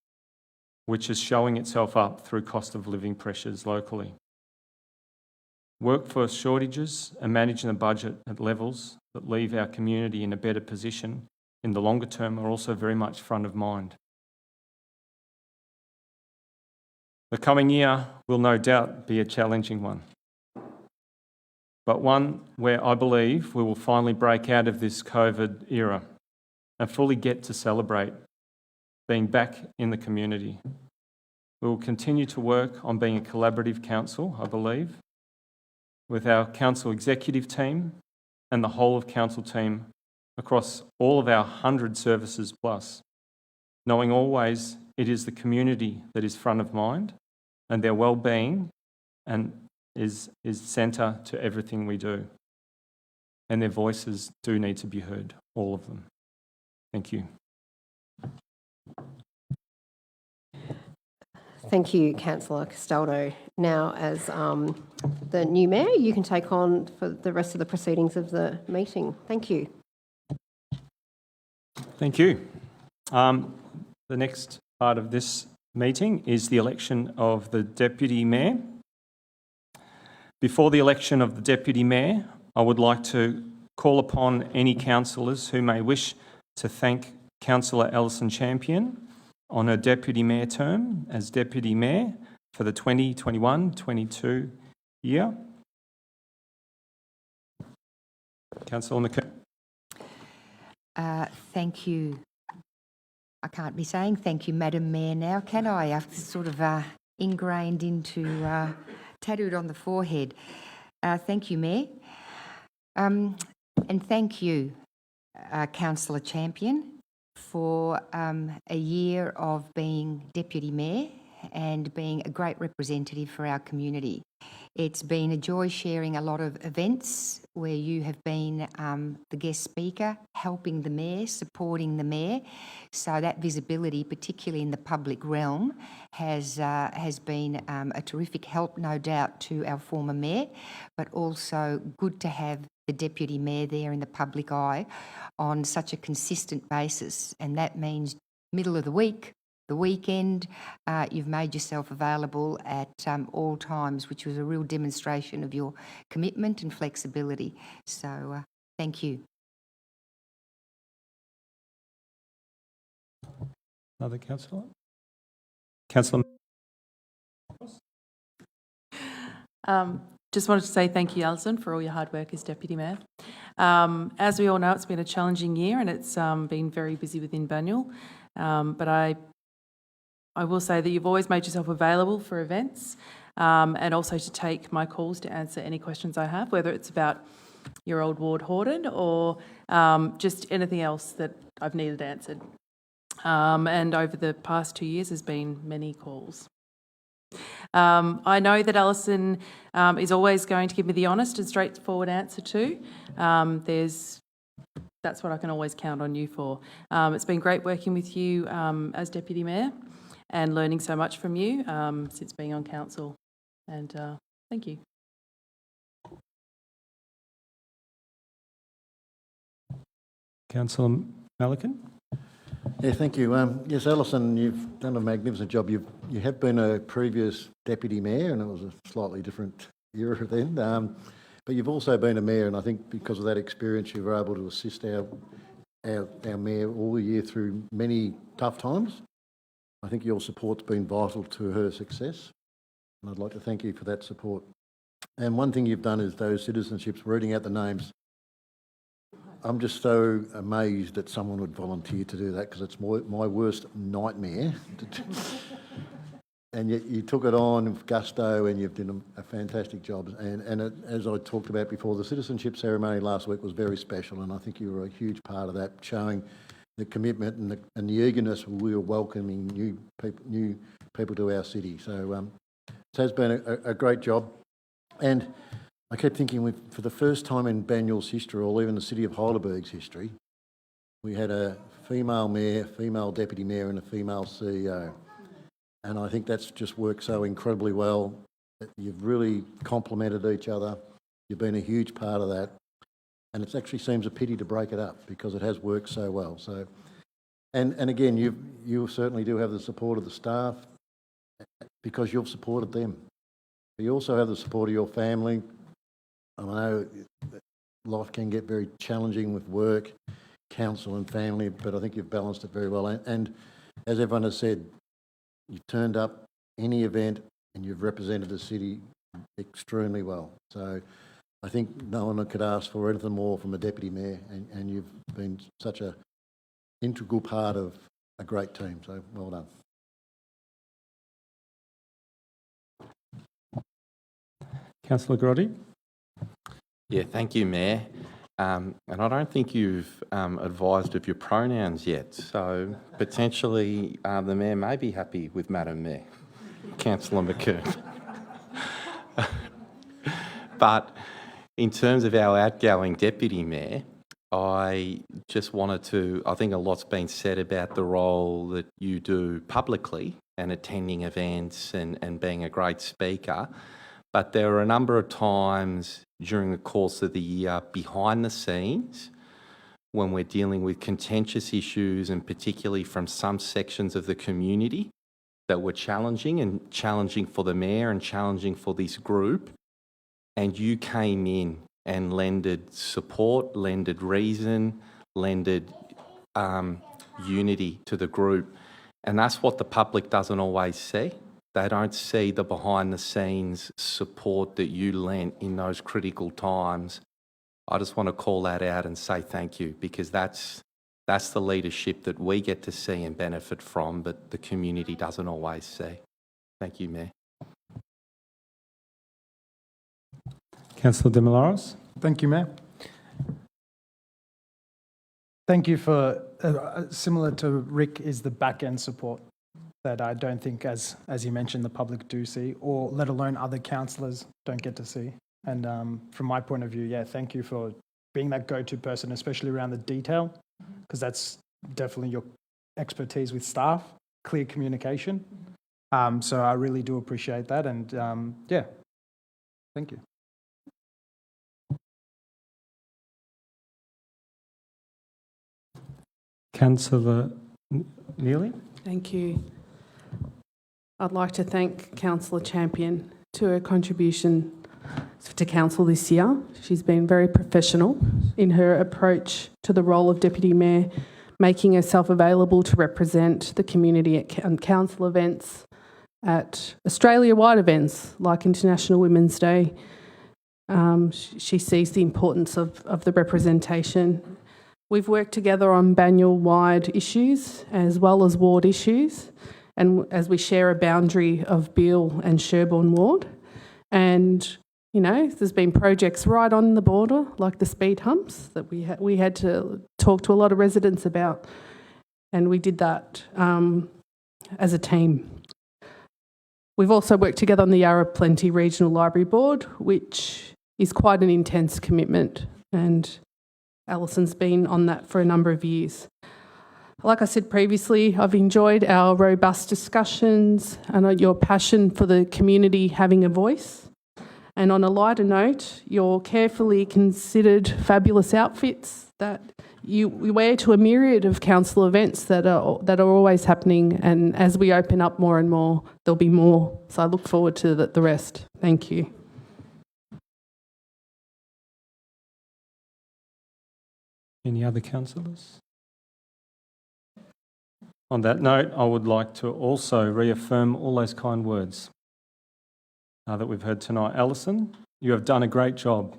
which is showing itself up through cost of living pressures locally. Workforce shortages and managing the budget at levels that leave our community in a better position in the longer term are also very much front of mind. The coming year will no doubt be a challenging one, but one where I believe we will finally break out of this COVID era and fully get to celebrate being back in the community. We will continue to work on being a collaborative council, I believe, with our council executive team and the whole of council team across all of our 100 services plus, knowing always it is the community that is front of mind and their well-being and is centre to everything we do. And their voices do need to be heard, all of them. Thank you. Thank you, Councillor Castaldo. Now, as the new Mayor, you can take on for the rest of the proceedings of the meeting. Thank you. Thank you. The next part of this meeting is the election of the Deputy Mayor. Before the election of the Deputy Mayor, I would like to call upon any councillors who may wish to thank Councillor Alison Champion on her Deputy Mayor term as Deputy Mayor for the 2021-22 year. Councillor McKern. Thank you. I can't be saying thank you, Madam Mayor now, can I? I've sort of ingrained into, tattooed on the forehead. Thank you, Mayor. And thank you, Councillor Champion, for a year of being Deputy Mayor and being a great representative for our community. It's been a joy sharing a lot of events where you have been the guest speaker, helping the Mayor, supporting the Mayor. So that visibility, particularly in the public realm, has been a terrific help, no doubt, to our former Mayor, but also good to have the Deputy Mayor there in the public eye on such a consistent basis. And that means middle of the week, the weekend, you've made yourself available at all times, which was a real demonstration of your commitment and flexibility. So thank you. Another councillor? Councillor. Just wanted to say thank you, Alison, for all your hard work as Deputy Mayor. As we all know, it's been a challenging year and it's been very busy within Banyule. But I will say that you've always made yourself available for events and also to take my calls to answer any questions I have, whether it's about your old ward Hordern or just anything else that I've needed answered. And over the past 2 years, there's been many calls. I know that Alison is always going to give me the honest and straightforward answer too. That's what I can always count on you for. It's been great working with you as Deputy Mayor and learning so much from you since being on council. And thank you. Councillor Malikan? Yeah, thank you. Yes, Alison, you've done a magnificent job. You have been a previous Deputy Mayor, and it was a slightly different era then. But you've also been a Mayor, and I think because of that experience, you were able to assist our Mayor all the year through many tough times. I think your support's been vital to her success, and I'd like to thank you for that support. And one thing you've done is those citizenships, reading out the names. I'm just so amazed that someone would volunteer to do that because it's my worst nightmare. And yet you took it on with gusto and you've done a fantastic job. And as I talked about before, the citizenship ceremony last week was very special, and I think you were a huge part of that, showing the commitment and the eagerness we were welcoming new people to our city. So it has been a great job. And I kept thinking, for the first time in Banyule's history, or even the city of Heidelberg's history, we had a female mayor, female deputy mayor and a female CEO. And I think that's just worked so incredibly well. You've really complemented each other. You've been a huge part of that. And it actually seems a pity to break it up because it has worked so well. So, and again, you certainly do have the support of the staff because you've supported them. But you also have the support of your family. I know life can get very challenging with work, council and family, but I think you've balanced it very well. And as everyone has said, you've turned up any event and you've represented the city extremely well. So I think no one could ask for anything more from a deputy mayor, and you've been such an integral part of a great team. So well done. Councillor Grotti? Yeah, thank you, Mayor. And I don't think you've advised of your pronouns yet, so potentially the Mayor may be happy with Madam Mayor, Councillor McKern. But in terms of our outgoing Deputy Mayor, I just wanted to, I think a lot's been said about the role that you do publicly and attending events and being a great speaker. But there are a number of times during the course of the year behind the scenes when we're dealing with contentious issues, and particularly from some sections of the community that were challenging for the Mayor and challenging for this group. And you came in and lended support, lended reason, lended unity to the group. And that's what the public doesn't always see. They don't see the behind-the-scenes support that you lent in those critical times. I just want to call that out and say thank you, because that's the leadership that we get to see and benefit from, but the community doesn't always see. Thank you, Mayor. Councillor De Malaros? Thank you, Mayor. Thank you for, similar to Rick, is the back-end support. that I don't think, as you mentioned, the public do see, or let alone other councillors don't get to see. And from my point of view, yeah, thank you for being that go-to person, especially around the detail, because that's definitely your expertise with staff, clear communication. So I really do appreciate that. And yeah, thank you. Councillor Neely? Thank you. I'd like to thank Councillor Champion to her contribution to Council this year. She's been very professional in her approach to the role of Deputy Mayor, making herself available to represent the community at council events, at Australia-wide events like International Women's Day. She sees the importance of the representation. We've worked together on Banyule-wide issues as well as ward issues, and as we share a boundary of Beale and Sherbourne ward. And, you know, there's been projects right on the border, like the speed humps, that we had to talk to a lot of residents about, and we did that as a team. We've also worked together on the Yarra Plenty Regional Library Board, which is quite an intense commitment, and Alison's been on that for a number of years. Like I said previously, I've enjoyed our robust discussions and your passion for the community having a voice. And on a lighter note, your carefully considered fabulous outfits that you wear to a myriad of council events that are always happening. And as we open up more and more, there'll be more. So I look forward to the rest. Thank you. Any other councillors? On that note, I would like to also reaffirm all those kind words that we've heard tonight. Alison, you have done a great job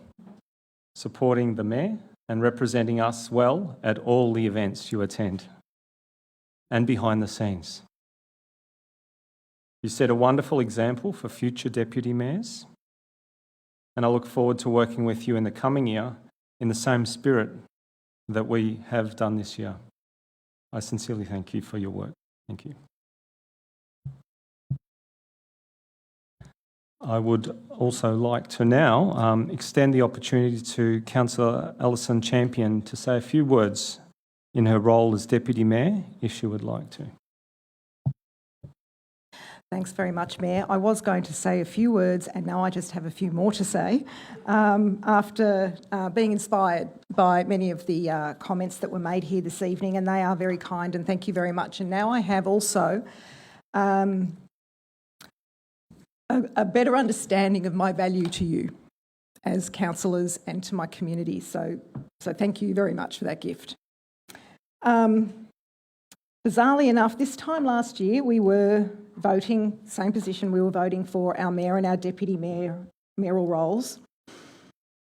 supporting the Mayor and representing us well at all the events you attend and behind the scenes. You set a wonderful example for future Deputy Mayors, and I look forward to working with you in the coming year in the same spirit that we have done this year. I sincerely thank you for your work. Thank you. I would also like to now extend the opportunity to Councillor Alison Champion to say a few words in her role as Deputy Mayor, if she would like to. Thanks very much, Mayor. I was going to say a few words and now I just have a few more to say after being inspired by many of the comments that were made here this evening, and they are very kind, and thank you very much. And now I have also a better understanding of my value to you as councillors and to my community. So thank you very much for that gift. Bizarrely enough, this time last year we were voting, same position, we were voting for our mayor and our deputy mayoral roles.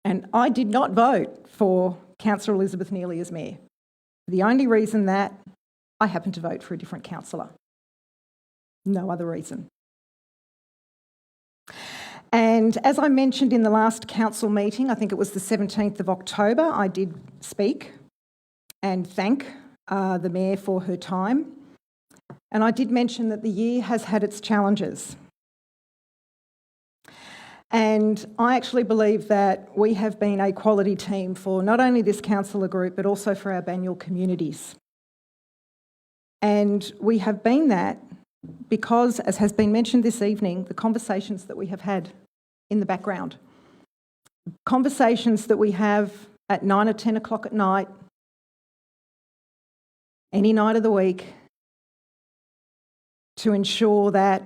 And I did not vote for Councillor Elizabeth Neely as mayor. The only reason that I happened to vote for a different councillor. No other reason. And as I mentioned in the last council meeting, I think it was the 17th of October, I did speak and thank the Mayor for her time. And I did mention that the year has had its challenges. And I actually believe that we have been a quality team for not only this councillor group, but also for our Banyule communities. And we have been that because, as has been mentioned this evening, the conversations that we have had in the background, conversations that we have at 9 or 10 o'clock at night, any night of the week, to ensure that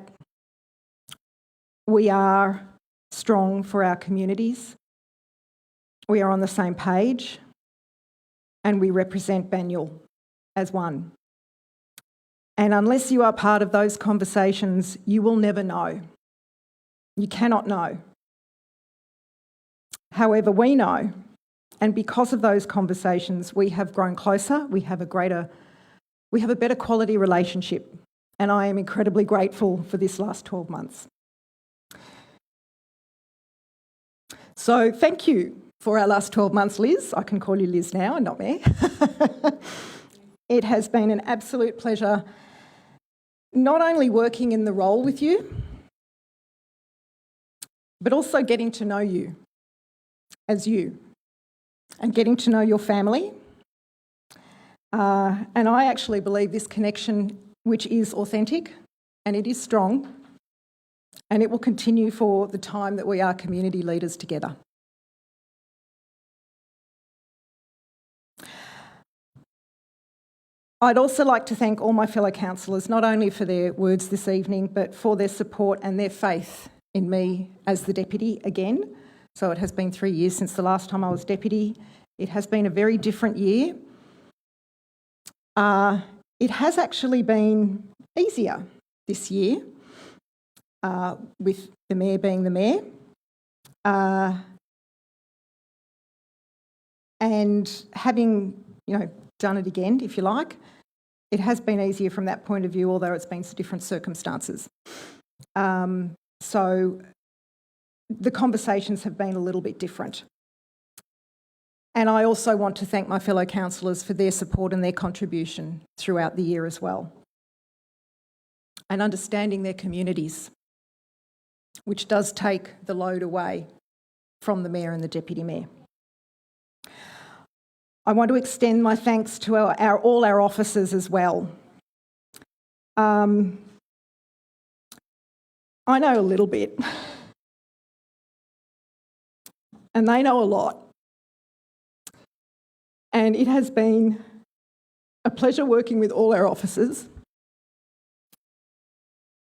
we are strong for our communities, we are on the same page, and we represent Banyule as one. And unless you are part of those conversations, you will never know. You cannot know. However, we know, and because of those conversations, we have grown closer, we have a better quality relationship, and I am incredibly grateful for this last 12 months. So thank you for our last 12 months, Liz. I can call you Liz now and not Mayor. It has been an absolute pleasure not only working in the role with you, but also getting to know you as you and getting to know your family. And I actually believe this connection, which is authentic and it is strong, and it will continue for the time that we are community leaders together. I'd also like to thank all my fellow councillors, not only for their words this evening, but for their support and their faith in me as the deputy again. So it has been 3 years since the last time I was deputy. It has been a very different year. It has actually been easier this year, with the mayor being the mayor. And having, done it again, if you like, it has been easier from that point of view, although it's been different circumstances. So the conversations have been a little bit different. And I also want to thank my fellow councillors for their support and their contribution throughout the year as well. And understanding their communities, which does take the load away from the mayor and the deputy mayor. I want to extend my thanks to all our officers as well. I know a little bit, and they know a lot. And it has been a pleasure working with all our officers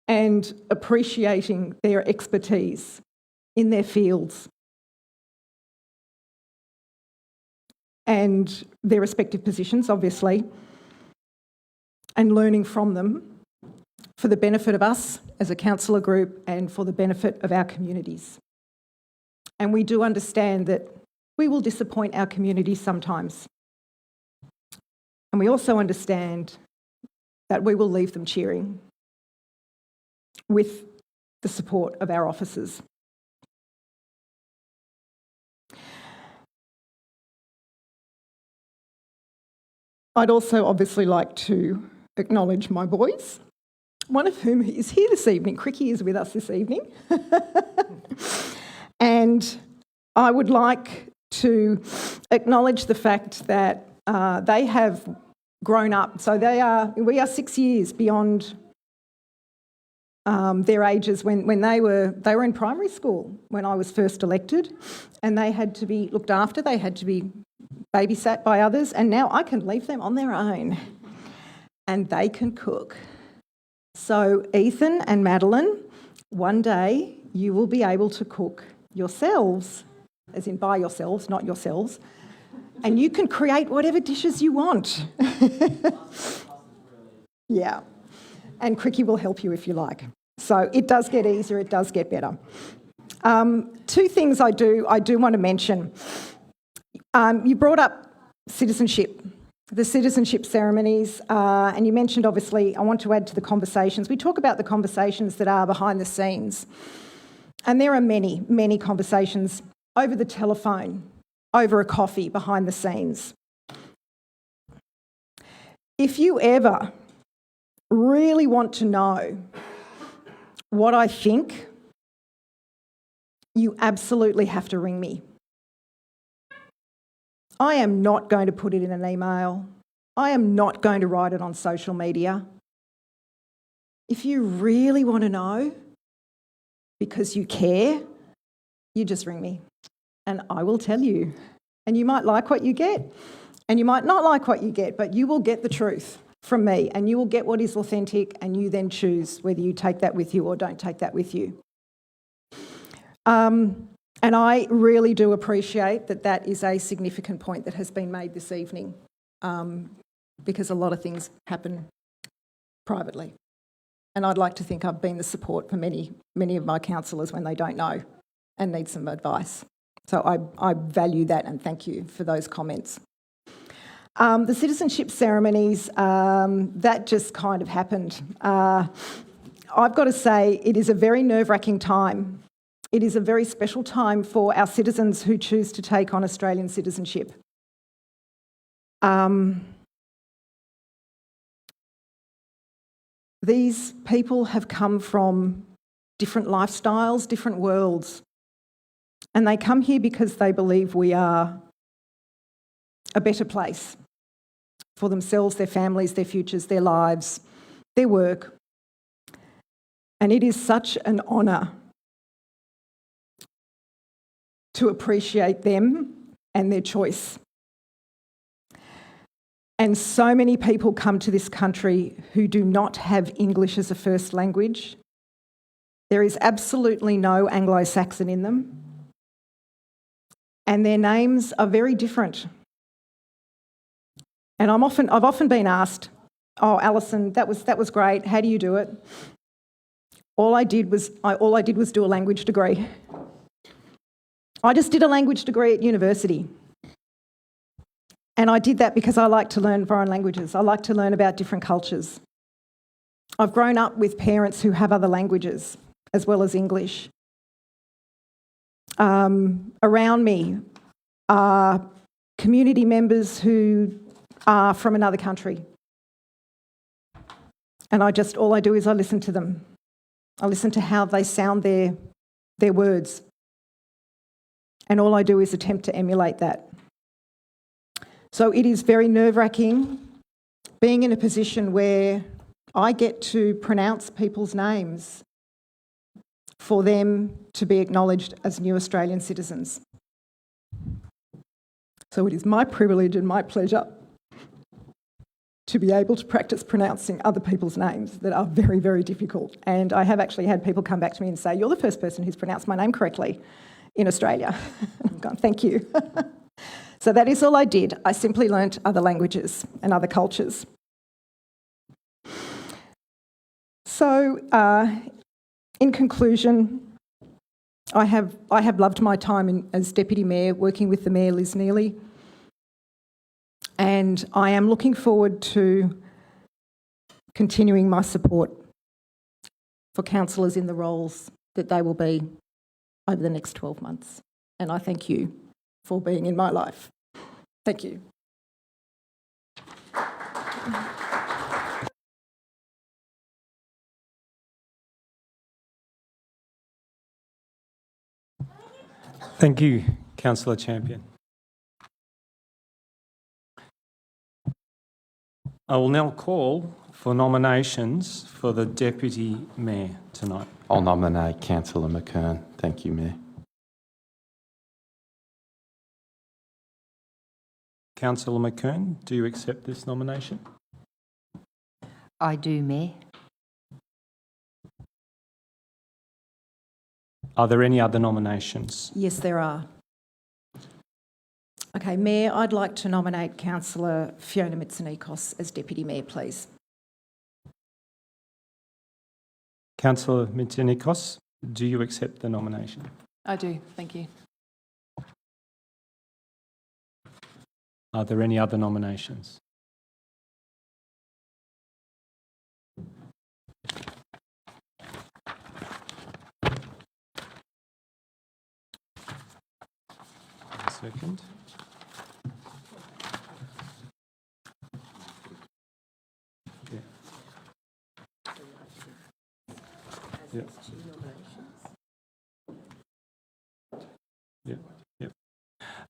and appreciating their expertise in their fields and their respective positions, obviously, and learning from them for the benefit of us as a councillor group and for the benefit of our communities. And we do understand that we will disappoint our communities sometimes. And we also understand that we will leave them cheering with the support of our officers. I'd also obviously like to acknowledge my boys, one of whom is here this evening. Cricky is with us this evening. And I would like to acknowledge the fact that they have grown up. So we are 6 years beyond their ages when they were in primary school when I was first elected, and they had to be looked after. They had to be babysat by others, and now I can leave them on their own and they can cook. So Ethan and Madeline, one day you will be able to cook yourselves, as in by yourselves, not yourselves, and you can create whatever dishes you want. Yeah, and Cricky will help you if you like. So it does get easier, it does get better. Two things I do want to mention. You brought up citizenship, the citizenship ceremonies, and you mentioned, obviously, I want to add to the conversations. We talk about the conversations that are behind the scenes, and there are many, many conversations over the telephone, over a coffee, behind the scenes. If you ever really want to know what I think, you absolutely have to ring me. I am not going to put it in an email. I am not going to write it on social media. If you really want to know, because you care, you just ring me and I will tell you. And you might like what you get and you might not like what you get, but you will get the truth from me and you will get what is authentic, and you then choose whether you take that with you or don't take that with you. And I really do appreciate that that is a significant point that has been made this evening, because a lot of things happen privately. And I'd like to think I've been the support for many, many of my councillors when they don't know and need some advice. So I value that and thank you for those comments. The citizenship ceremonies, that just kind of happened. I've got to say it is a very nerve-wracking time. It is a very special time for our citizens who choose to take on Australian citizenship. these people have come from different lifestyles, different worlds, and they come here because they believe we are a better place for themselves, their families, their futures, their lives, their work. And it is such an honour to appreciate them and their choice. And so many people come to this country who do not have English as a first language. There is absolutely no Anglo-Saxon in them. And their names are very different. And I've often been asked, "Oh, Alison, that was great. How do you do it?" All I did was do a language degree. I just did a language degree at university. And I did that because I like to learn foreign languages. I like to learn about different cultures. I've grown up with parents who have other languages as well as English. Around me are community members who are from another country. And all I do is I listen to them. I listen to how they sound their words. And all I do is attempt to emulate that. So it is very nerve-wracking being in a position where I get to pronounce people's names for them to be acknowledged as new Australian citizens. So it is my privilege and my pleasure to be able to practice pronouncing other people's names that are very, very difficult. And I have actually had people come back to me and say, "You're the first person who's pronounced my name correctly in Australia." I've gone, "Thank you." So that is all I did. I simply learnt other languages and other cultures. So, in conclusion, I have loved my time as Deputy Mayor, working with the Mayor, Liz Neely, and I am looking forward to continuing my support for councillors in the roles that they will be over the next 12 months. And I thank you for being in my life. Thank you. Thank you, Councillor Champion. I will now call for nominations for the Deputy Mayor tonight. I'll nominate Councillor McKern. Thank you, Mayor. Councillor McKern, do you accept this nomination? I do, Mayor. Are there any other nominations? Yes, there are. Okay, Mayor, I'd like to nominate Councillor Fiona Mitsonikos as Deputy Mayor, please. Councillor Mitsonikos, do you accept the nomination? I do, thank you. Are there any other nominations? Second. Yeah. Yeah. Yeah.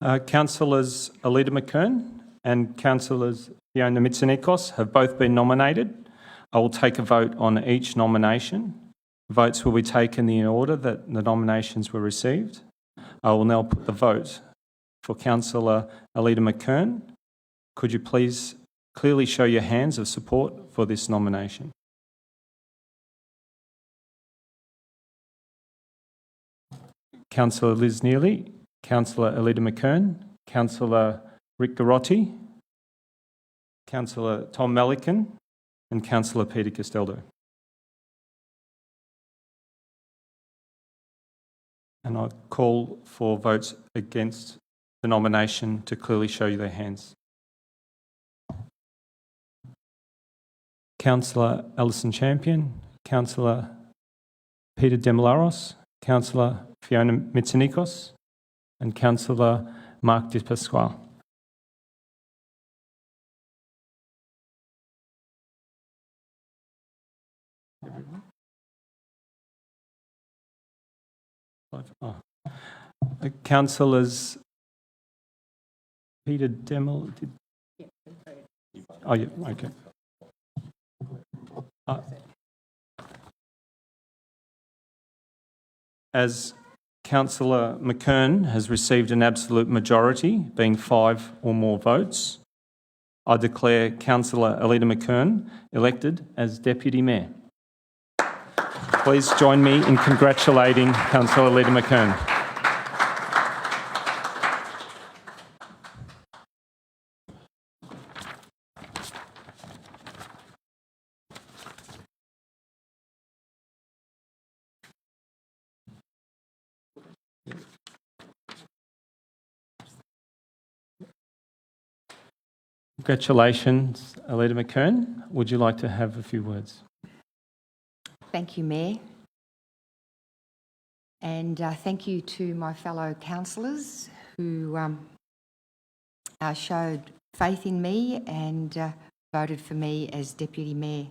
Yeah. Councillors Alida McKern and Councillors Fiona Mitsonikos have both been nominated. I will take a vote on each nomination. Votes will be taken in the order that the nominations were received. I will now put the vote for Councillor Alida McKern. Could you please clearly show your hands of support for this nomination? Councillor Liz Neely, Councillor Alida McKern, Councillor Rick Garotti, Councillor Tom Melican, and Councillor Peter Castaldo. And I call for votes against the nomination to clearly show you their hands. Councillor Alison Champion, Councillor Peter Demelaros, Councillor Fiona Mitsonikos, and Councillor Mark Di Pasquale. Everyone? Oh. Councillors Peter Demel. Oh, yeah, okay. As Councillor McKern has received an absolute majority, being 5 or more votes, I declare Councillor Alida McKern elected as Deputy Mayor. Please join me in congratulating Councillor Alida McKern. Congratulations, Alida McKern. Would you like to have a few words? Thank you, Mayor. And thank you to my fellow councillors who showed faith in me and voted for me as Deputy Mayor.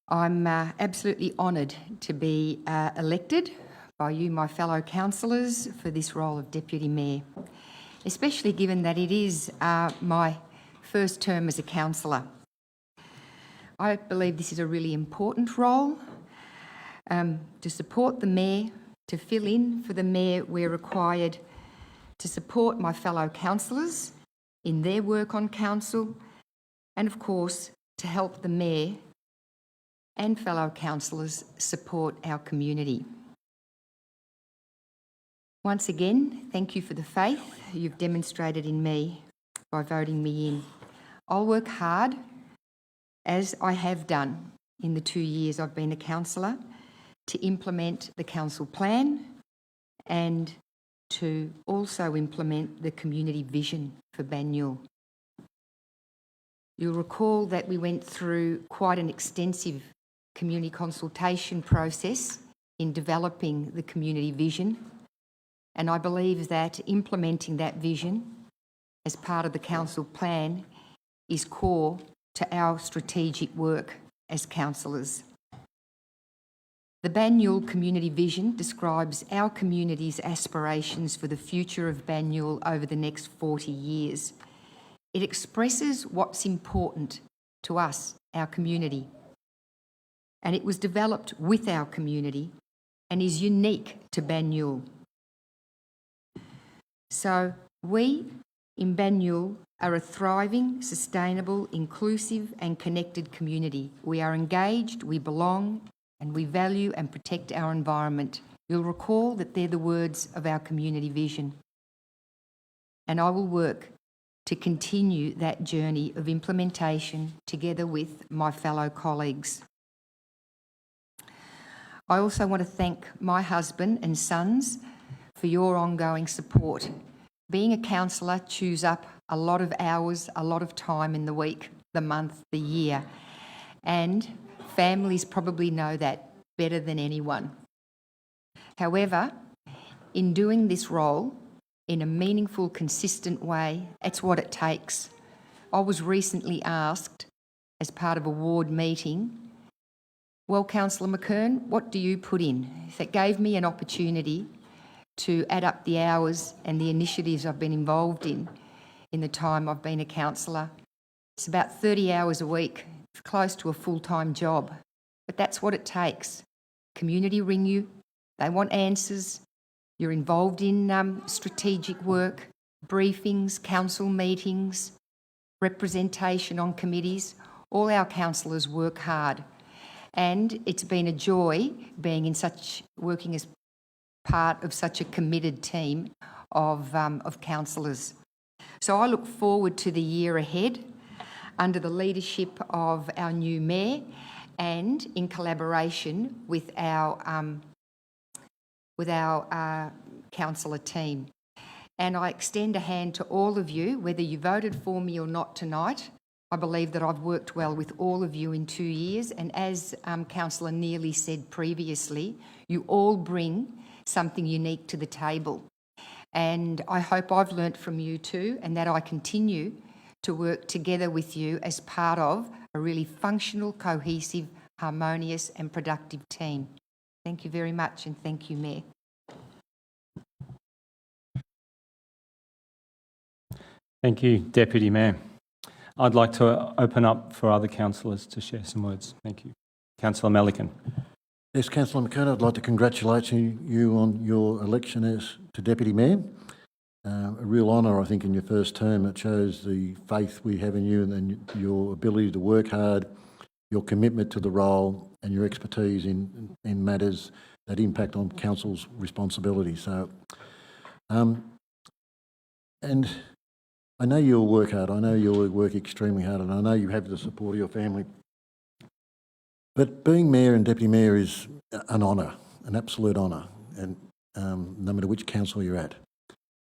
I'm absolutely honoured to be elected by you, my fellow councillors, for this role of Deputy Mayor, especially given that it is my first term as a councillor. I believe this is a really important role to support the Mayor, to fill in for the Mayor where required, to support my fellow councillors in their work on council, and of course to help the Mayor and fellow councillors support our community. Once again, thank you for the faith you've demonstrated in me by voting me in. I'll work hard, as I have done in the 2 years I've been a councillor, to implement the council plan and to also implement the community vision for Banyule. You'll recall that we went through quite an extensive community consultation process in developing the community vision, and I believe that implementing that vision as part of the council plan is core to our strategic work as councillors. The Banyule Community Vision describes our community's aspirations for the future of Banyule over the next 40 years. It expresses what's important to us, our community, and it was developed with our community and is unique to Banyule. So we in Banyule are a thriving, sustainable, inclusive and connected community. We are engaged, we belong, and we value and protect our environment. You'll recall that they're the words of our community vision. And I will work to continue that journey of implementation together with my fellow colleagues. I also want to thank my husband and sons for your ongoing support. Being a councillor chews up a lot of hours, a lot of time in the week, the month, the year, and families probably know that better than anyone. However, in doing this role in a meaningful, consistent way, it's what it takes. I was recently asked, as part of a ward meeting, well, Councillor McKern, what do you put in? That gave me an opportunity to add up the hours and the initiatives I've been involved in the time I've been a councillor. It's about 30 hours a week. It's close to a full-time job, but that's what it takes. Community ring you, they want answers, you're involved in strategic work, briefings, council meetings, representation on committees. All our councillors work hard, and it's been a joy working as part of such a committed team of councillors. So I look forward to the year ahead under the leadership of our new Mayor and in collaboration with our councillor team. And I extend a hand to all of you, whether you voted for me or not tonight. I believe that I've worked well with all of you in 2 years, and as Councillor Neely said previously, you all bring something unique to the table. And I hope I've learnt from you too, and that I continue to work together with you as part of a really functional, cohesive, harmonious and productive team. Thank you very much, and thank you, Mayor. Thank you, Deputy Mayor. I'd like to open up for other councillors to share some words. Thank you. Councillor Melican. Yes, Councillor McKenna, I'd like to congratulate you on your election as to Deputy Mayor. A real honour, I think, in your first term. It shows the faith we have in you and your ability to work hard, your commitment to the role and your expertise in matters that impact on council's responsibility. So, and I know you'll work hard. I know you'll work extremely hard, and I know you have the support of your family. But being mayor and deputy mayor is an honour, an absolute honour, and no matter which council you're at.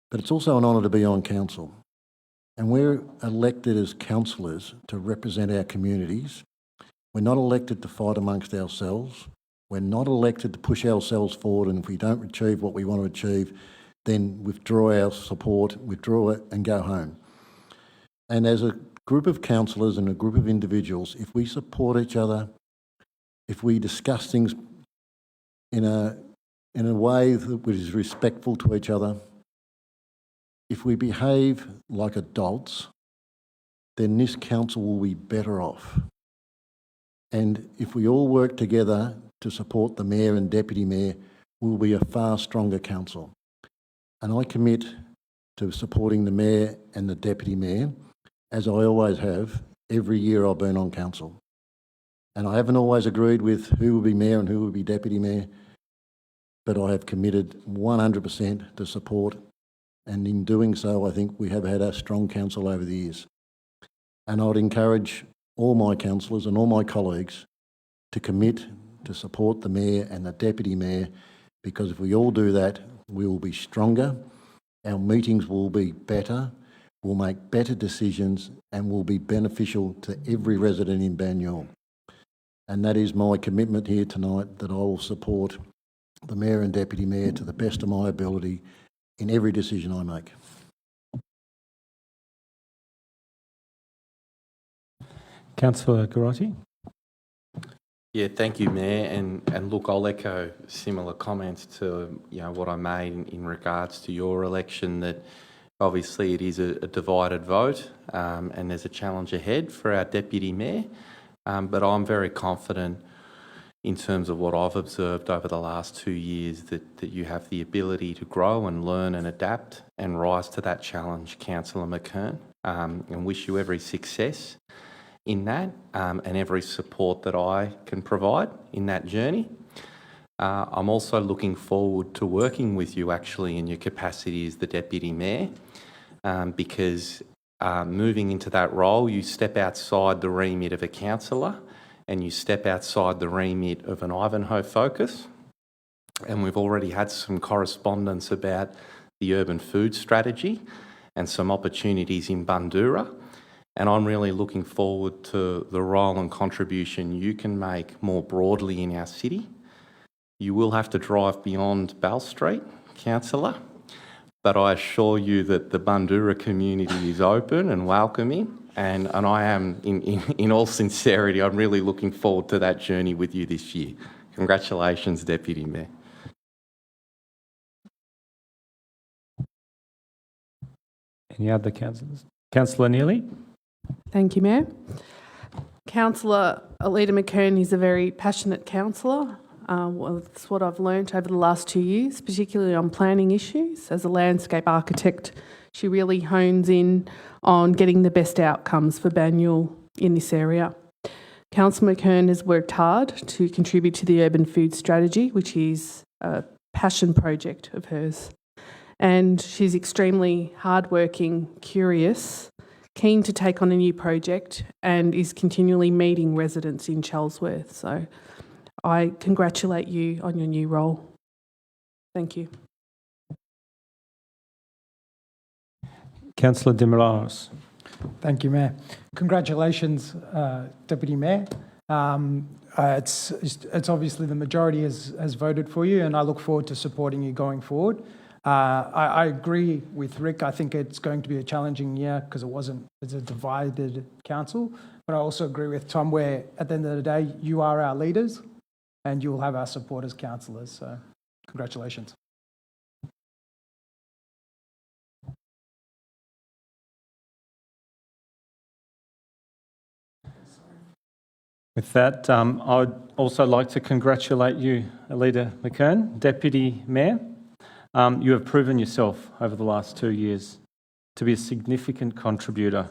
But it's also an honour to be on council. And we're elected as councillors to represent our communities. We're not elected to fight amongst ourselves. We're not elected to push ourselves forward, and if we don't achieve what we want to achieve, then withdraw our support, withdraw it and go home. And as a group of councillors and a group of individuals, if we support each other, if we discuss things in a way that is respectful to each other, if we behave like adults, then this council will be better off. And if we all work together to support the mayor and deputy mayor, we'll be a far stronger council. And I commit to supporting the mayor and the deputy mayor, as I always have, every year I've been on council. And I haven't always agreed with who will be mayor and who will be deputy mayor, but I have committed 100% to support. And in doing so, I think we have had a strong council over the years. And I would encourage all my councillors and all my colleagues to commit to support the mayor and the deputy mayor, because if we all do that, we will be stronger, our meetings will be better, we'll make better decisions, and will be beneficial to every resident in Banyule. And that is my commitment here tonight, that I will support the mayor and deputy mayor to the best of my ability in every decision I make. Councillor Garotti. Yeah, thank you, Mayor. And look, I'll echo similar comments to what I made in regards to your election, that obviously it is a divided vote and there's a challenge ahead for our Deputy Mayor. But I'm very confident in terms of what I've observed over the last 2 years that you have the ability to grow and learn and adapt and rise to that challenge, Councillor McKern, and wish you every success in that and every support that I can provide in that journey. I'm also looking forward to working with you actually in your capacity as the Deputy Mayor, because moving into that role, you step outside the remit of a councillor and you step outside the remit of an Ivanhoe focus. And we've already had some correspondence about the urban food strategy and some opportunities in Bundoora. And I'm really looking forward to the role and contribution you can make more broadly in our city. You will have to drive beyond Bell Street, Councillor, but I assure you that the Bundoora community is open and welcoming, and I am, in all sincerity, I'm really looking forward to that journey with you this year. Congratulations, Deputy Mayor. Any other councillors? Councillor Neely. Thank you, Mayor. Councillor Alida McKern is a very passionate councillor. Well, that's what I've learnt over the last 2 years, particularly on planning issues. As a landscape architect, she really hones in on getting the best outcomes for Banyule in this area. Councillor McKern has worked hard to contribute to the urban food strategy, which is a passion project of hers. And she's extremely hardworking, curious, keen to take on a new project, and is continually meeting residents in Charlesworth. So I congratulate you on your new role. Thank you. Councillor De Moraes. Thank you, Mayor. Congratulations, Deputy Mayor. It's obviously the majority has voted for you, and I look forward to supporting you going forward. I agree with Rick. I think it's going to be a challenging year because it's a divided council. But I also agree with Tom where at the end of the day, you are our leaders and you will have our support as councillors. So congratulations. With that, I would also like to congratulate you, Alida McKern, Deputy Mayor. You have proven yourself over the last 2 years to be a significant contributor,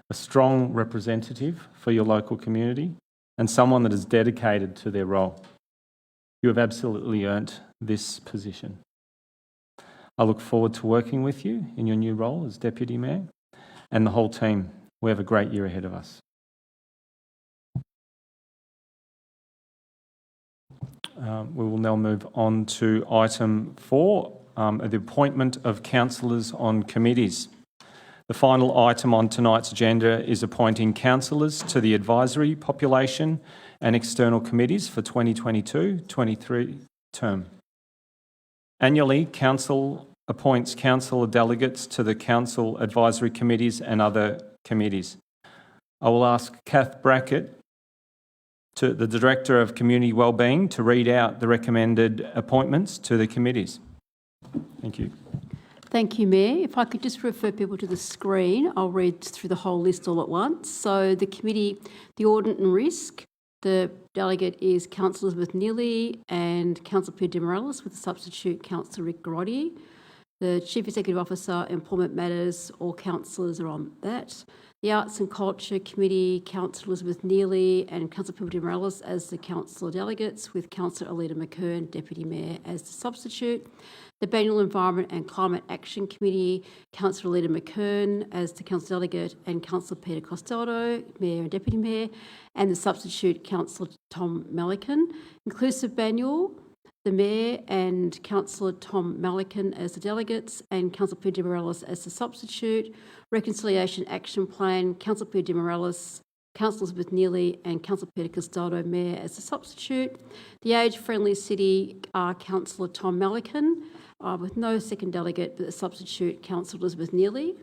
a strong representative for your local community, and someone that is dedicated to their role. You have absolutely earned this position. I look forward to working with you in your new role as Deputy Mayor and the whole team. We have a great year ahead of us. We will now move on to item 4, the appointment of councillors on committees. The final item on tonight's agenda is appointing councillors to the Advisory, Population and External Committees for 2022-23 term. Annually, Council appoints councillor delegates to the Council Advisory Committees and other committees. I will ask Kath Brackett, to the Director of Community Wellbeing, to read out the recommended appointments to the committees. Thank you. Thank you, Mayor. If I could just refer people to the screen, I'll read through the whole list all at once. So the committee, the Audit and Risk, the delegate is Councillor Elizabeth Neely and Councillor Peter Demorellis with the substitute Councillor Rick Garotti. The Chief Executive Officer, Employment Matters, all councillors are on that. The Arts and Culture Committee, Councillor Elizabeth Neely and Councillor Peter Demorellis as the councillor delegates, with Councillor Alida McKern, Deputy Mayor, as the substitute. The Biennial Environment and Climate Action Committee, Councillor Alida McKern as the council delegate and Councillor Peter Costello, Mayor and Deputy Mayor, and the substitute Councillor Tom Melican. Inclusive Biennial, the Mayor and Councillor Tom Melican as the delegates and Councillor Peter Demorellis as the substitute. Reconciliation Action Plan, Councillor Peter Demorellis, Councillor Elizabeth Neely and Councillor Peter Costello, Mayor, as the substitute. The Age Friendly City, Councillor Tom Melican, with no second delegate, but the substitute Councillor Elizabeth Neely.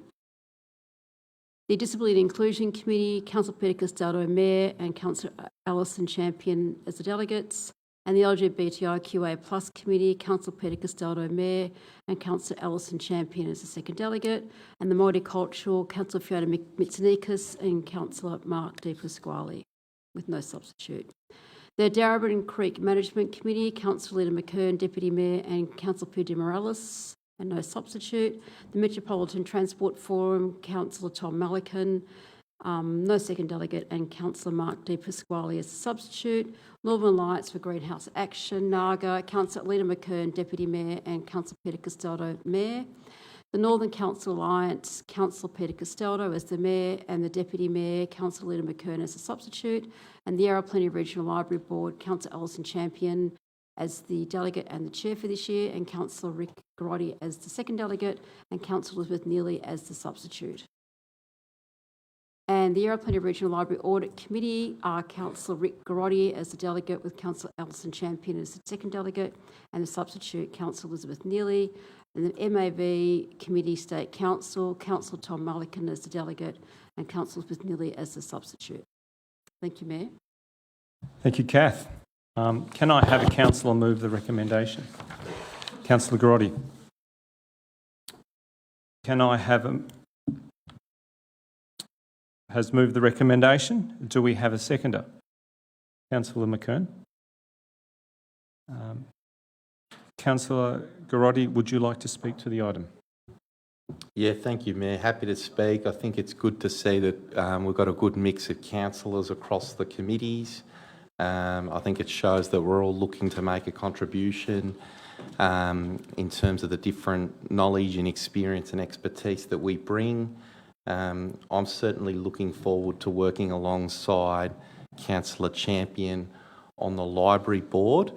The Disability and Inclusion Committee, Councillor Peter Costello, Mayor, and Councillor Alison Champion as the delegates. And the LGBTIQA Plus Committee, Councillor Peter Costello, Mayor, and Councillor Alison Champion as the second delegate. And the Multicultural, Councillor Fiona Mitsonikis and Councillor Mark De Pasquale, with no substitute. The Darebin Creek Management Committee, Councillor Alida McKern, Deputy Mayor, and Councillor Peter Demorellis, and no substitute. The Metropolitan Transport Forum, Councillor Tom Melican, no second delegate, and Councillor Mark De Pasquale as the substitute. Northern Alliance for Greenhouse Action, NAGA, Councillor Alida McKern, Deputy Mayor, and Councillor Peter Costello, Mayor. The Northern Council Alliance, Councillor Peter Costello as the Mayor, and the Deputy Mayor, Councillor Alida McKern as the substitute. And the Yarra Plenty Regional Library Board, Councillor Alison Champion as the delegate and the chair for this year, and Councillor Rick Garotti as the second delegate, and Councillor Elizabeth Neely as the substitute. And the Yarra Plenty Regional Library Audit Committee are Councillor Rick Garotti as the delegate, with Councillor Alison Champion as the second delegate, and the substitute Councillor Elizabeth Neely. And the MAV Committee State Council, Councillor Tom Melican as the delegate, and Councillor Elizabeth Neely as the substitute. Thank you, Mayor. Thank you, Kath. Can I have a councillor move the recommendation? Councillor Garotti. Can I have has moved the recommendation. Do we have a seconder? Councillor McKern. Councillor Garotti, would you like to speak to the item? Yeah, thank you, Mayor. Happy to speak. I think it's good to see that we've got a good mix of councillors across the committees. I think it shows that we're all looking to make a contribution in terms of the different knowledge and experience and expertise that we bring. I'm certainly looking forward to working alongside Councillor Champion on the library board.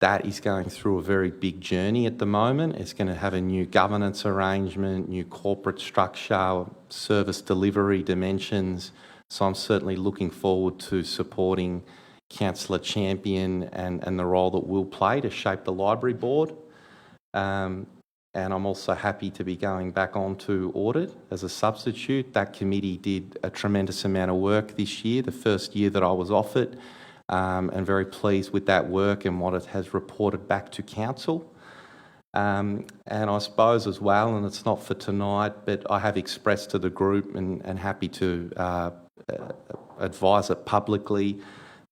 That is going through a very big journey at the moment. It's going to have a new governance arrangement, new corporate structure, service delivery dimensions. So I'm certainly looking forward to supporting Councillor Champion and the role that we'll play to shape the library board. and I'm also happy to be going back on to audit as a substitute. That committee did a tremendous amount of work this year, the first year that I was off it, and very pleased with that work and what it has reported back to council. And I suppose as well, and it's not for tonight, but I have expressed to the group and happy to advise it publicly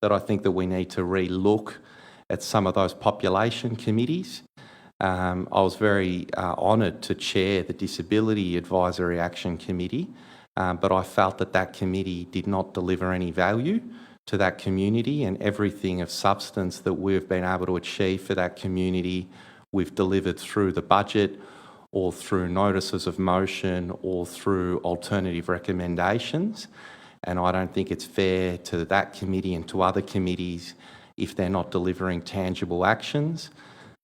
that I think that we need to re-look at some of those population committees. I was very honoured to chair the Disability Advisory Action Committee, but I felt that that committee did not deliver any value to that community, and everything of substance that we've been able to achieve for that community we've delivered through the budget or through notices of motion or through alternative recommendations. And I don't think it's fair to that committee and to other committees if they're not delivering tangible actions.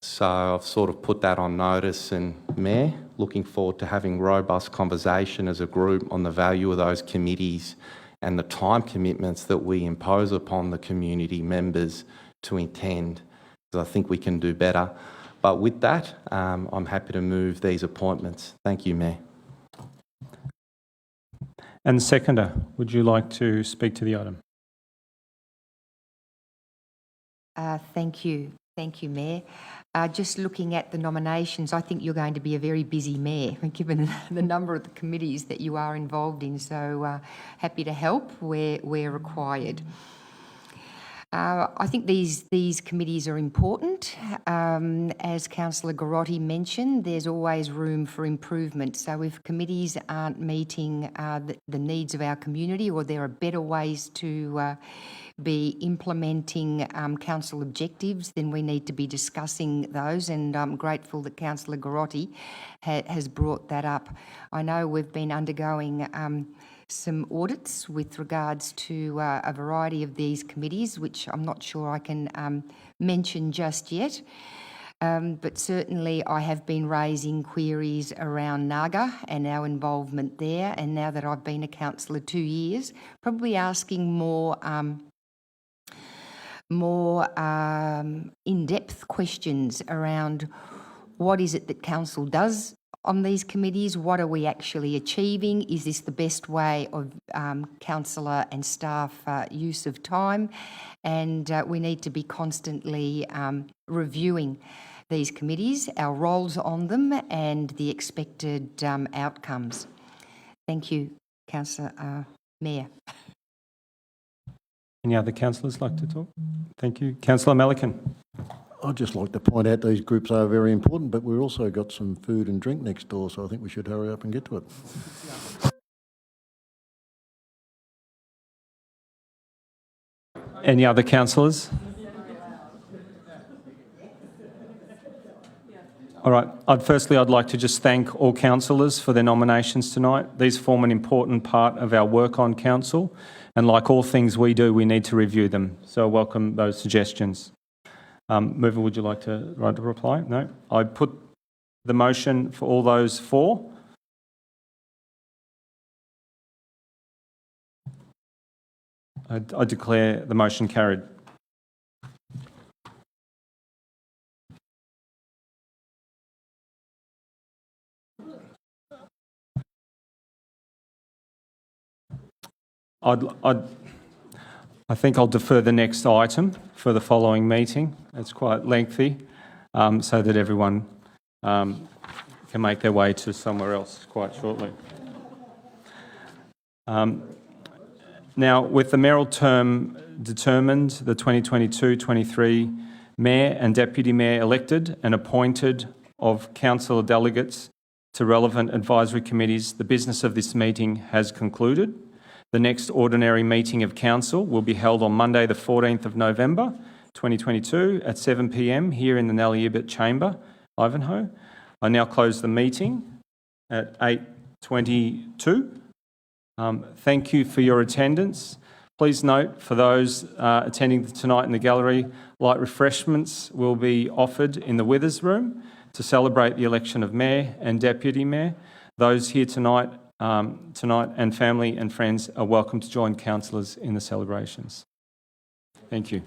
So I've sort of put that on notice, and Mayor, looking forward to having robust conversation as a group on the value of those committees and the time commitments that we impose upon the community members to attend, because I think we can do better. But with that, I'm happy to move these appointments. Thank you, Mayor. And seconder, would you like to speak to the item? Thank you. Thank you, Mayor. Just looking at the nominations, I think you're going to be a very busy mayor, given the number of the committees that you are involved in, so happy to help where required. I think these committees are important. As Councillor Garotti mentioned, there's always room for improvement. So if committees aren't meeting the needs of our community, or there are better ways to be implementing council objectives, then we need to be discussing those, and I'm grateful that Councillor Garotti has brought that up. I know we've been undergoing some audits with regards to a variety of these committees, which I'm not sure I can mention just yet. But certainly I have been raising queries around NAGA and our involvement there, and now that I've been a councillor 2 years, probably asking more in-depth questions around what is it that council does on these committees, what are we actually achieving, is this the best way of councillor and staff use of time, and we need to be constantly reviewing these committees, our roles on them and the expected outcomes. Thank you, Councillor Mayor. Any other councillors like to talk? Thank you. Councillor Melican. I'd just like to point out these groups are very important, but we've also got some food and drink next door, so I think we should hurry up and get to it. Any other councillors? All right. I'd like to just thank all councillors for their nominations tonight. These form an important part of our work on council, and like all things we do, we need to review them. So I welcome those suggestions. Mover, would you like to write a reply? No. I put the motion for all those for. I declare the motion carried. I think I'll defer the next item for the following meeting. It's quite lengthy, so that everyone can make their way to somewhere else quite shortly. Now, with the mayoral term determined, the 2022-23 mayor and deputy mayor elected and appointed of councillor delegates to relevant advisory committees, the business of this meeting has concluded. The next ordinary meeting of council will be held on Monday the 14th of November 2022 at 7 p.m. here in the Nellie Ibbott Chamber, Ivanhoe. I now close the meeting at 8:22. Thank you for your attendance. Please note, for those attending tonight in the gallery, light refreshments will be offered in the Withers Room to celebrate the election of Mayor and Deputy Mayor. Those here tonight and family and friends are welcome to join councillors in the celebrations. Thank you.